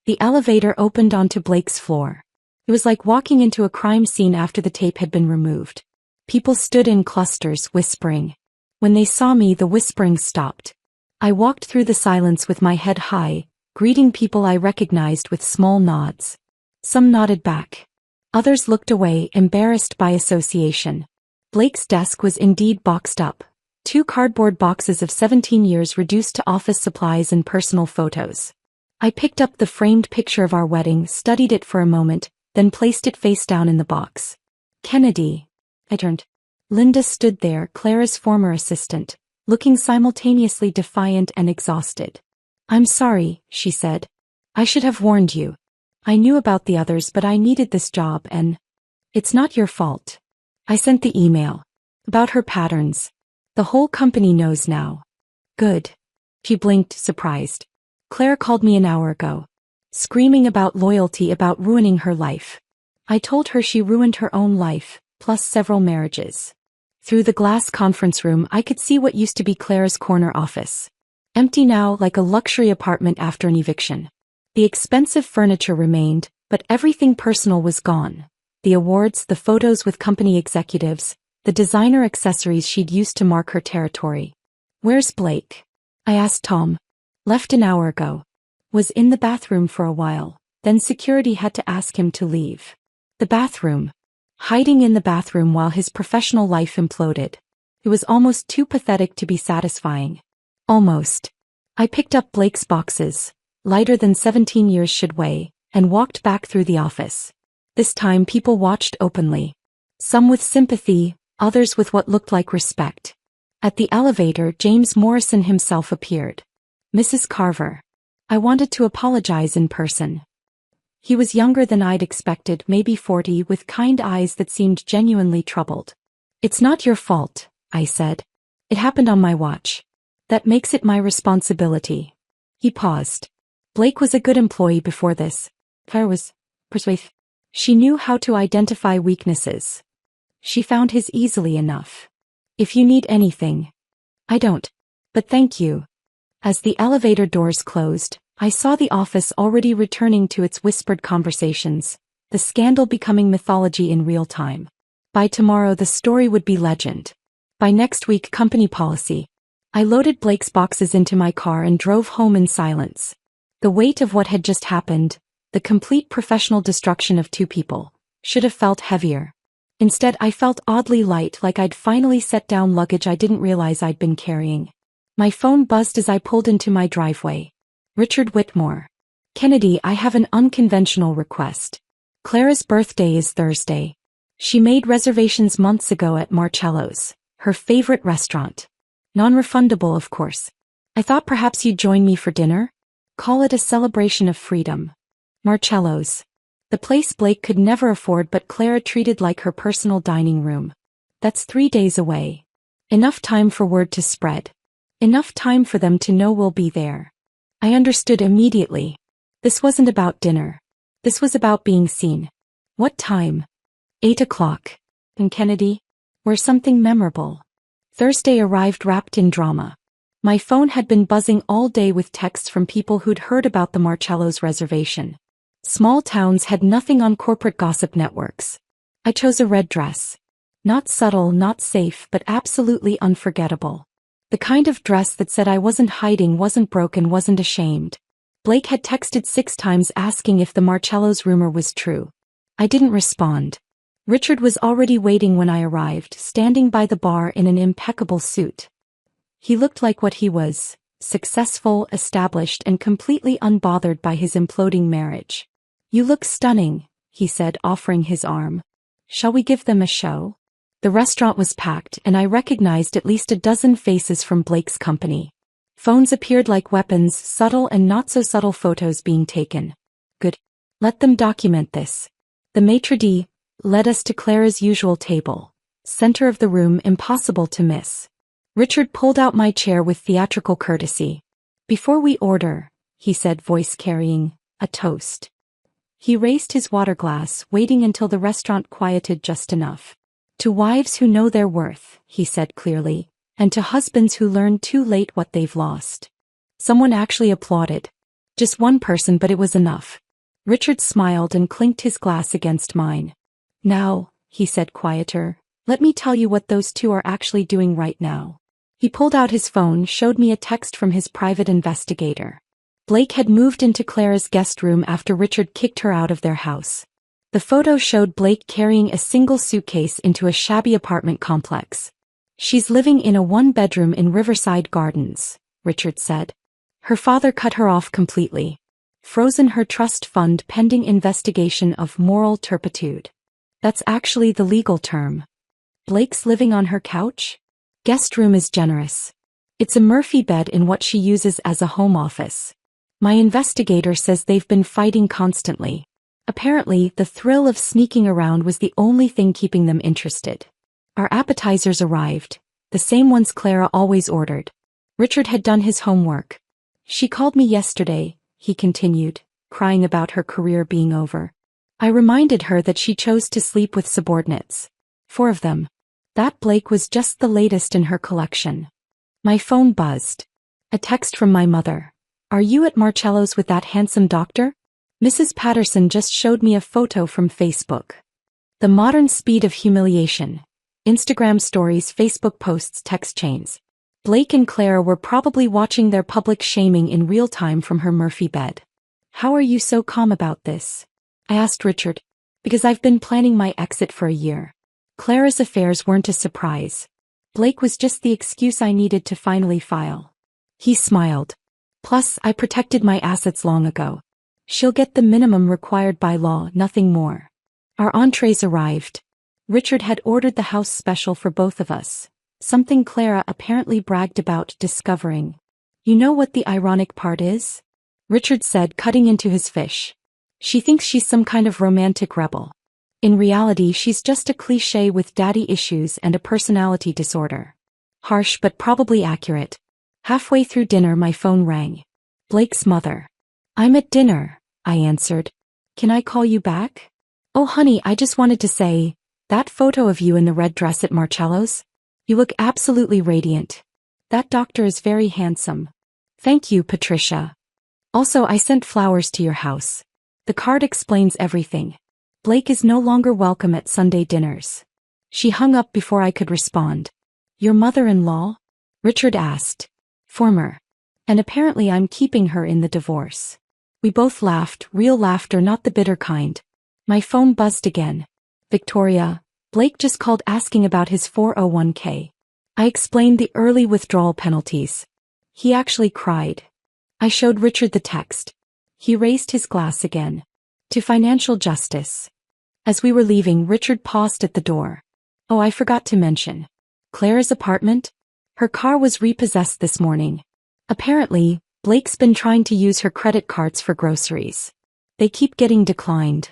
The elevator opened onto Blake's floor. It was like walking into a crime scene after the tape had been removed. People stood in clusters, whispering. When they saw me, the whispering stopped. I walked through the silence with my head high, greeting people I recognized with small nods. Some nodded back. Others looked away, embarrassed by association. Blake's desk was indeed boxed up. 2 cardboard boxes of 17 years reduced to office supplies and personal photos. I picked up the framed picture of our wedding, studied it for a moment, then placed it face down in the box. Kennedy. I turned. Linda stood there, Clara's former assistant, looking simultaneously defiant and exhausted. I'm sorry, she said. I should have warned you. I knew about the others but I needed this job and it's not your fault. I sent the email. About her patterns. The whole company knows now. Good. She blinked, surprised. Claire called me an hour ago. Screaming about loyalty, about ruining her life. I told her she ruined her own life, plus several marriages. Through the glass conference room I could see what used to be Claire's corner office. Empty now, like a luxury apartment after an eviction. The expensive furniture remained, but everything personal was gone. The awards, the photos with company executives, the designer accessories she'd used to mark her territory. Where's Blake? I asked Tom. Left an hour ago. Was in the bathroom for a while, then security had to ask him to leave. The bathroom. Hiding in the bathroom while his professional life imploded. It was almost too pathetic to be satisfying. Almost. I picked up Blake's boxes, lighter than 17 years should weigh, and walked back through the office. This time people watched openly. Some with sympathy, others with what looked like respect. At the elevator, James Morrison himself appeared. Mrs. Carver. I wanted to apologize in person. He was younger than I'd expected, maybe 40, with kind eyes that seemed genuinely troubled. "It's not your fault," I said. "It happened on my watch. That makes it my responsibility." He paused. "Blake was a good employee before this. Claire was persuasive. She knew how to identify weaknesses. She found his easily enough. If you need anything." "I don't. But thank you." As the elevator doors closed, I saw the office already returning to its whispered conversations, the scandal becoming mythology in real time. By tomorrow the story would be legend. By next week company policy. I loaded Blake's boxes into my car and drove home in silence. The weight of what had just happened, the complete professional destruction of two people, should have felt heavier. Instead I felt oddly light, like I'd finally set down luggage I didn't realize I'd been carrying. My phone buzzed as I pulled into my driveway. Richard Whitmore. "Kennedy, I have an unconventional request. Clara's birthday is Thursday. She made reservations months ago at Marcello's, her favorite restaurant. Non-refundable, of course. I thought perhaps you'd join me for dinner? Call it a celebration of freedom." Marcello's. The place Blake could never afford but Clara treated like her personal dining room. That's 3 days away. Enough time for word to spread. Enough time for them to know we'll be there. I understood immediately. This wasn't about dinner. This was about being seen. What time? 8 o'clock. And Kennedy? Where something memorable. Thursday arrived wrapped in drama. My phone had been buzzing all day with texts from people who'd heard about the Marcello's reservation. Small towns had nothing on corporate gossip networks. I chose a red dress. Not subtle, not safe, but absolutely unforgettable. The kind of dress that said I wasn't hiding, wasn't broken, wasn't ashamed. Blake had texted 6 times asking if the Marcello's rumor was true. I didn't respond. Richard was already waiting when I arrived, standing by the bar in an impeccable suit. He looked like what he was, successful, established, and completely unbothered by his imploding marriage. "You look stunning," he said, offering his arm. "Shall we give them a show?" The restaurant was packed, and I recognized at least a dozen faces from Blake's company. Phones appeared like weapons, subtle and not-so-subtle photos being taken. Good. Let them document this. The maitre d' led us to Clara's usual table. Center of the room, impossible to miss. Richard pulled out my chair with theatrical courtesy. "Before we order," he said, voice carrying, "a toast." He raised his water glass, waiting until the restaurant quieted just enough. "To wives who know their worth," he said clearly, "and to husbands who learn too late what they've lost." Someone actually applauded. Just one person, but it was enough. Richard smiled and clinked his glass against mine. "Now," he said quieter, "let me tell you what those two are actually doing right now." He pulled out his phone, showed me a text from his private investigator. Blake had moved into Clara's guest room after Richard kicked her out of their house. The photo showed Blake carrying a single suitcase into a shabby apartment complex. "She's living in a 1-bedroom in Riverside Gardens," Richard said. "Her father cut her off completely. Frozen her trust fund pending investigation of moral turpitude. That's actually the legal term. Blake's living on her couch? Guest room is generous. It's a Murphy bed in what she uses as a home office. My investigator says they've been fighting constantly. Apparently, the thrill of sneaking around was the only thing keeping them interested. Our appetizers arrived, the same ones Clara always ordered. Richard had done his homework. "She called me yesterday," he continued, crying about her career being over. "I reminded her that she chose to sleep with subordinates. 4 of them. That Blake was just the latest in her collection." My phone buzzed. A text from my mother. "Are you at Marcello's with that handsome doctor?" Mrs. Patterson just showed me a photo from Facebook. The modern speed of humiliation. Instagram stories, Facebook posts, text chains. Blake and Clara were probably watching their public shaming in real time from her Murphy bed. "How are you so calm about this?" I asked Richard. "Because I've been planning my exit for a year. Clara's affairs weren't a surprise. Blake was just the excuse I needed to finally file." He smiled. "Plus, I protected my assets long ago. She'll get the minimum required by law, nothing more." Our entrees arrived. Richard had ordered the house special for both of us, something Clara apparently bragged about discovering. "You know what the ironic part is?" Richard said, cutting into his fish. She thinks she's some kind of romantic rebel. In reality, she's just a cliché with daddy issues and a personality disorder. Harsh but probably accurate. Halfway through dinner my phone rang. Blake's mother. "I'm at dinner," I answered. "Can I call you back?" "Oh honey, I just wanted to say, that photo of you in the red dress at Marcello's? You look absolutely radiant. That doctor is very handsome." "Thank you, Patricia. Also, I sent flowers to your house. The card explains everything. Blake is no longer welcome at Sunday dinners." She hung up before I could respond. "Your mother-in-law?" Richard asked. "Former. And apparently I'm keeping her in the divorce." We both laughed, real laughter, not the bitter kind. My phone buzzed again. "Victoria, Blake just called asking about his 401k. I explained the early withdrawal penalties. He actually cried." I showed Richard the text. He raised his glass again. "To financial justice." As we were leaving, Richard paused at the door. "Oh, I forgot to mention. Claire's apartment? Her car was repossessed this morning. Apparently, Blake's been trying to use her credit cards for groceries. They keep getting declined."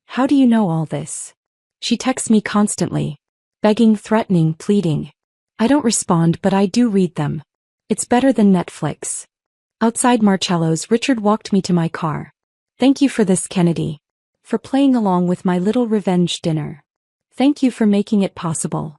"How do you know all this?" "She texts me constantly. Begging, threatening, pleading. I don't respond, but I do read them. It's better than Netflix." Outside Marcello's, Richard walked me to my car. "Thank you for this, Kennedy. For playing along with my little revenge dinner. Thank you for making it possible.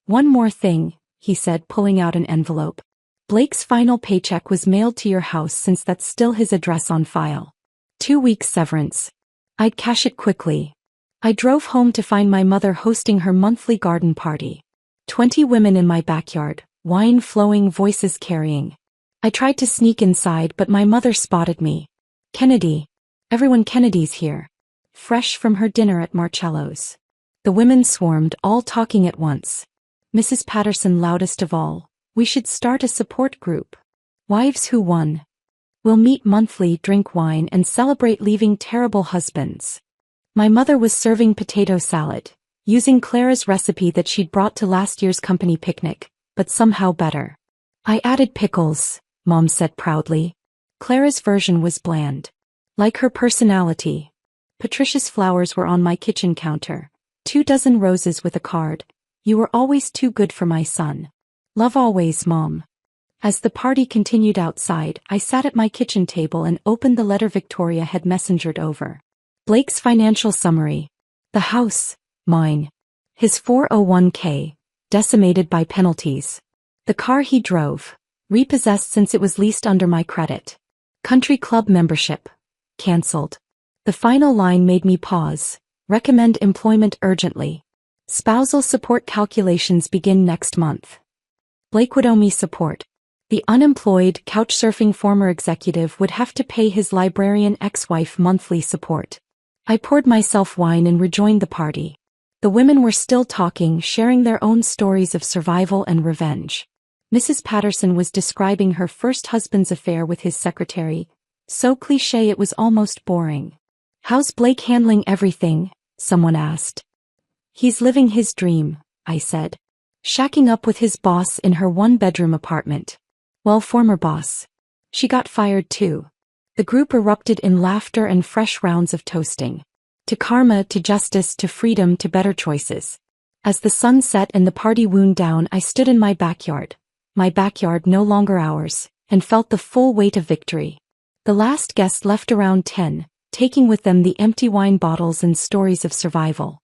One more thing," he said, pulling out an envelope. "Blake's final paycheck was mailed to your house since that's still his address on file. 2 weeks severance. I'd cash it quickly." I drove home to find my mother hosting her monthly garden party. 20 women in my backyard, wine flowing, voices carrying. I tried to sneak inside, but my mother spotted me. "Kennedy. Everyone Kennedy's here." Fresh from her dinner at Marcello's. The women swarmed, all talking at once. Mrs. Patterson loudest of all. "We should start a support group. Wives who won. We'll meet monthly, drink wine, and celebrate leaving terrible husbands." My mother was serving potato salad, using Clara's recipe that she'd brought to last year's company picnic, but somehow better. "I added pickles," Mom said proudly. Clara's version was bland. Like her personality. Patricia's flowers were on my kitchen counter. 2 dozen roses with a card. "You were always too good for my son. Love always, Mom." As the party continued outside, I sat at my kitchen table and opened the letter Victoria had messengered over. Blake's financial summary. The house, mine. His 401k, decimated by penalties. The car he drove, repossessed since it was leased under my credit. Country club membership, cancelled. The final line made me pause. Recommend employment urgently. Spousal support calculations begin next month. Blake would owe me support. The unemployed, couchsurfing former executive would have to pay his librarian ex-wife monthly support. I poured myself wine and rejoined the party. The women were still talking, sharing their own stories of survival and revenge. Mrs. Patterson was describing her first husband's affair with his secretary. So cliché it was almost boring. "How's Blake handling everything?" someone asked. "He's living his dream," I said. "Shacking up with his boss in her 1-bedroom apartment." "Well, former boss. She got fired too." The group erupted in laughter and fresh rounds of toasting. To karma, to justice, to freedom, to better choices. As the sun set and the party wound down, I stood in my backyard no longer ours, and felt the full weight of victory. The last guest left around 10, taking with them the empty wine bottles and stories of survival.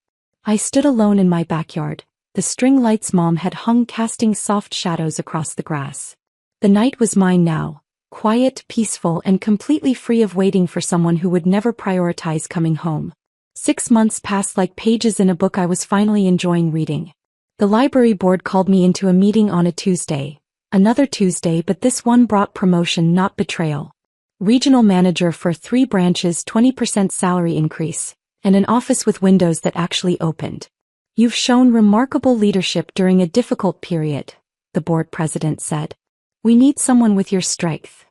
I stood alone in my backyard. The string lights Mom had hung casting soft shadows across the grass. The night was mine now, quiet, peaceful, and completely free of waiting for someone who would never prioritize coming home. 6 months passed like pages in a book I was finally enjoying reading. The library board called me into a meeting on a Tuesday. Another Tuesday, but this one brought promotion, not betrayal. Regional manager for 3 branches, 20% salary increase, and an office with windows that actually opened. "You've shown remarkable leadership during a difficult period," the board president said. "We need someone with your strength."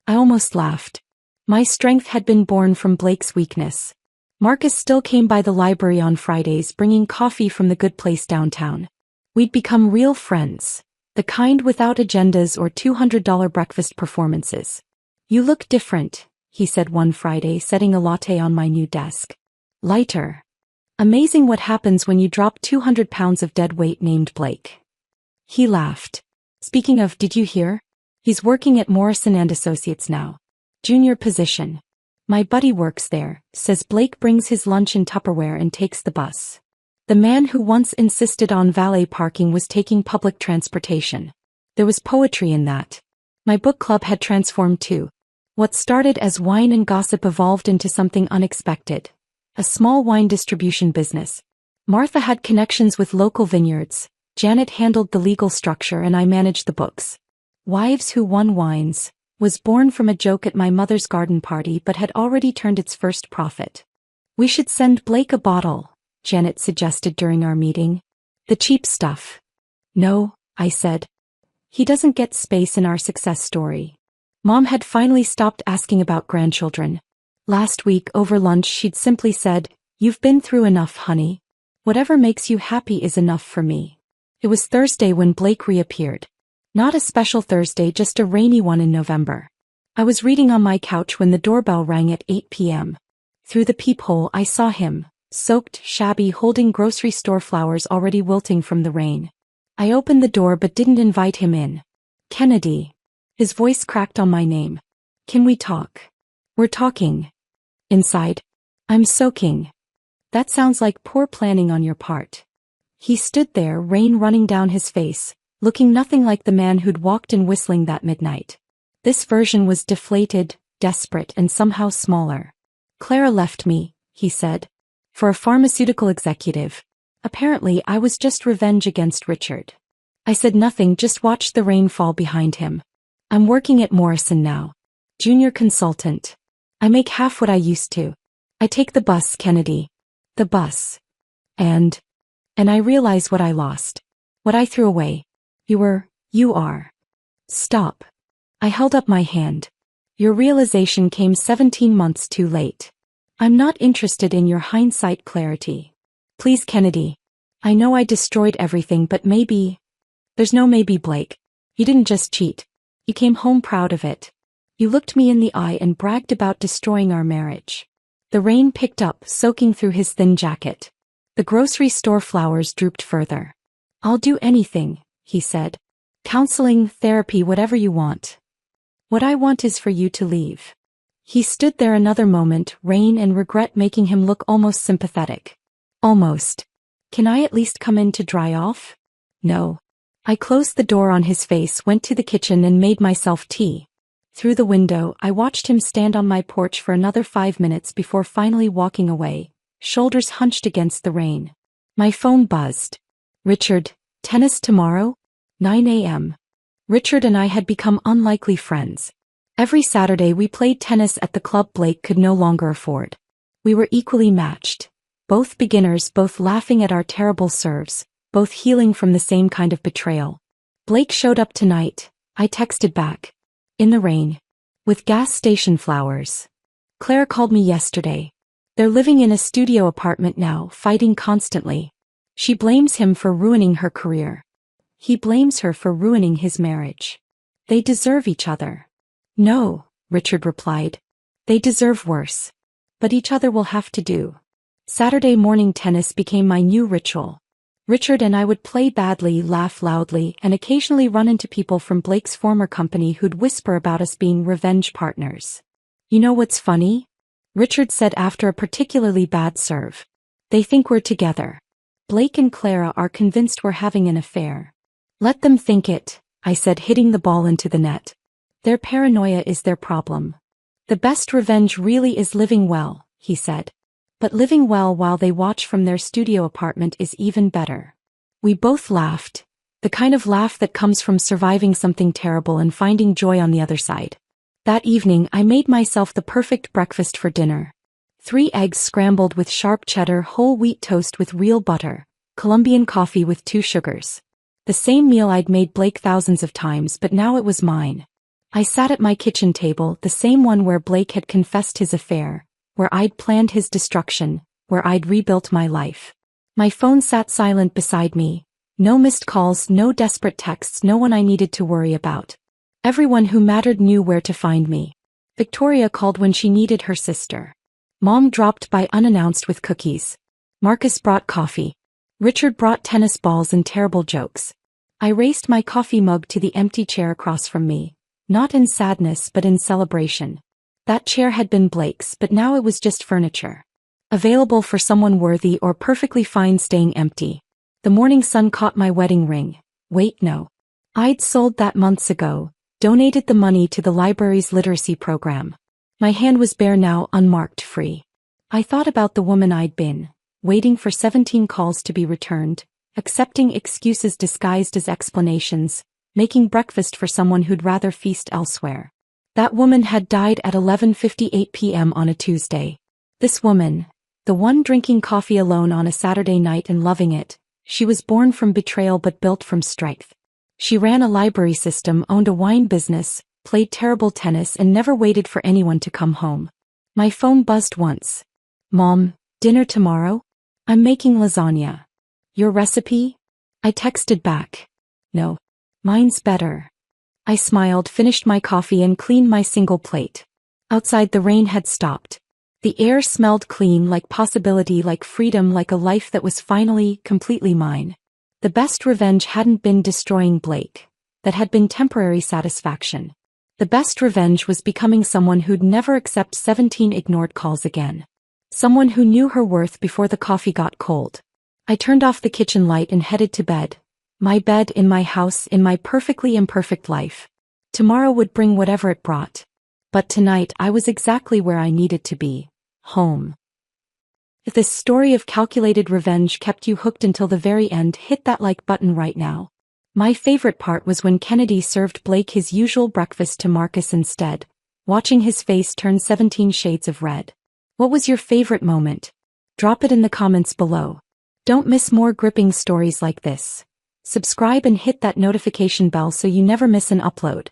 I almost laughed. My strength had been born from Blake's weakness. Marcus still came by the library on Fridays bringing coffee from the good place downtown. We'd become real friends, the kind without agendas or $200 breakfast performances. "You look different," he said one Friday, setting a latte on my new desk. Lighter. Amazing what happens when you drop 200 pounds of dead weight, named Blake. He laughed. Speaking of, did you hear? He's working at Morrison & Associates now. Junior position. My buddy works there, says Blake, brings his lunch in Tupperware and takes the bus. The man who once insisted on valet parking was taking public transportation. There was poetry in that. My book club had transformed too. What started as wine and gossip evolved into something unexpected. A small wine distribution business. Martha had connections with local vineyards, Janet handled the legal structure, and I managed the books. Wives Who Won Wines was born from a joke at my mother's garden party but had already turned its first profit. We should send Blake a bottle, Janet suggested during our meeting. The cheap stuff. No, I said. He doesn't get space in our success story. Mom had finally stopped asking about grandchildren. Last week over lunch she'd simply said, "You've been through enough, honey. Whatever makes you happy is enough for me." It was Thursday when Blake reappeared. Not a special Thursday, just a rainy one in November. I was reading on my couch when the doorbell rang at 8 p.m. Through the peephole I saw him, soaked, shabby, holding grocery store flowers already wilting from the rain. I opened the door but didn't invite him in. "Kennedy." His voice cracked on my name. "Can we talk?" "We're talking." Inside. "I'm soaking." "That sounds like poor planning on your part." He stood there, rain running down his face, looking nothing like the man who'd walked in whistling that midnight. This version was deflated, desperate, and somehow smaller. "Clara left me," he said. "For a pharmaceutical executive. Apparently I was just revenge against Richard." I said nothing, just watched the rain fall behind him. "I'm working at Morrison now. Junior consultant. I make half what I used to. I take the bus, Kennedy. The bus. And I realize what I lost. What I threw away. You are. Stop." I held up my hand. "Your realization came 17 months too late. I'm not interested in your hindsight clarity. Please, Kennedy. I know I destroyed everything, but maybe..." "There's no maybe, Blake. You didn't just cheat. You came home proud of it. You looked me in the eye and bragged about destroying our marriage." The rain picked up, soaking through his thin jacket. The grocery store flowers drooped further. "I'll do anything," he said. "Counseling, therapy, whatever you want. What I want is for you to leave." He stood there another moment, rain and regret making him look almost sympathetic. "Almost. Can I at least come in to dry off?" "No." I closed the door on his face, went to the kitchen and made myself tea. Through the window, I watched him stand on my porch for another 5 minutes before finally walking away, shoulders hunched against the rain. My phone buzzed. "Richard, tennis tomorrow? 9 a.m. Richard and I had become unlikely friends. Every Saturday we played tennis at the club Blake could no longer afford. We were equally matched. Both beginners, both laughing at our terrible serves, both healing from the same kind of betrayal. "Blake showed up tonight," I texted back. "In the rain. With gas station flowers. Claire called me yesterday. They're living in a studio apartment now, fighting constantly. She blames him for ruining her career. He blames her for ruining his marriage. They deserve each other." "No," Richard replied. "They deserve worse. But each other will have to do." Saturday morning tennis became my new ritual. Richard and I would play badly, laugh loudly, and occasionally run into people from Blake's former company who'd whisper about us being revenge partners. "You know what's funny?" Richard said after a particularly bad serve. "They think we're together. Blake and Clara are convinced we're having an affair." "Let them think it," I said, hitting the ball into the net. "Their paranoia is their problem. The best revenge really is living well," he said. "But living well while they watch from their studio apartment is even better." We both laughed, the kind of laugh that comes from surviving something terrible and finding joy on the other side. That evening I made myself the perfect breakfast for dinner. 3 eggs scrambled with sharp cheddar, whole wheat toast with real butter, Colombian coffee with 2 sugars. The same meal I'd made Blake thousands of times, but now it was mine. I sat at my kitchen table, the same one where Blake had confessed his affair, where I'd planned his destruction, where I'd rebuilt my life. My phone sat silent beside me. No missed calls, no desperate texts, no one I needed to worry about. Everyone who mattered knew where to find me. Victoria called when she needed her sister. Mom dropped by unannounced with cookies. Marcus brought coffee. Richard brought tennis balls and terrible jokes. I raced my coffee mug to the empty chair across from me, not in sadness but in celebration. That chair had been Blake's, but now it was just furniture. Available for someone worthy or perfectly fine staying empty. The morning sun caught my wedding ring. Wait, no. I'd sold that months ago, donated the money to the library's literacy program. My hand was bare now, unmarked, free. I thought about the woman I'd been, waiting for 17 calls to be returned, accepting excuses disguised as explanations, making breakfast for someone who'd rather feast elsewhere. That woman had died at 11:58 p.m. on a Tuesday. This woman, the one drinking coffee alone on a Saturday night and loving it, she was born from betrayal but built from strength. She ran a library system, owned a wine business, played terrible tennis and never waited for anyone to come home. My phone buzzed once. Mom, dinner tomorrow? I'm making lasagna. Your recipe? I texted back. No. Mine's better. I smiled, finished my coffee and cleaned my single plate. Outside the rain had stopped. The air smelled clean, like possibility, like freedom, like a life that was finally, completely mine. The best revenge hadn't been destroying Blake. That had been temporary satisfaction. The best revenge was becoming someone who'd never accept 17 ignored calls again. Someone who knew her worth before the coffee got cold. I turned off the kitchen light and headed to bed. My bed in my house, in my perfectly imperfect life. Tomorrow would bring whatever it brought. But tonight I was exactly where I needed to be. Home. If this story of calculated revenge kept you hooked until the very end, hit that like button right now. My favorite part was when Kennedy served Blake his usual breakfast to Marcus instead, watching his face turn 17 shades of red. What was your favorite moment? Drop it in the comments below. Don't miss more gripping stories like this. Subscribe and hit that notification bell so you never miss an upload.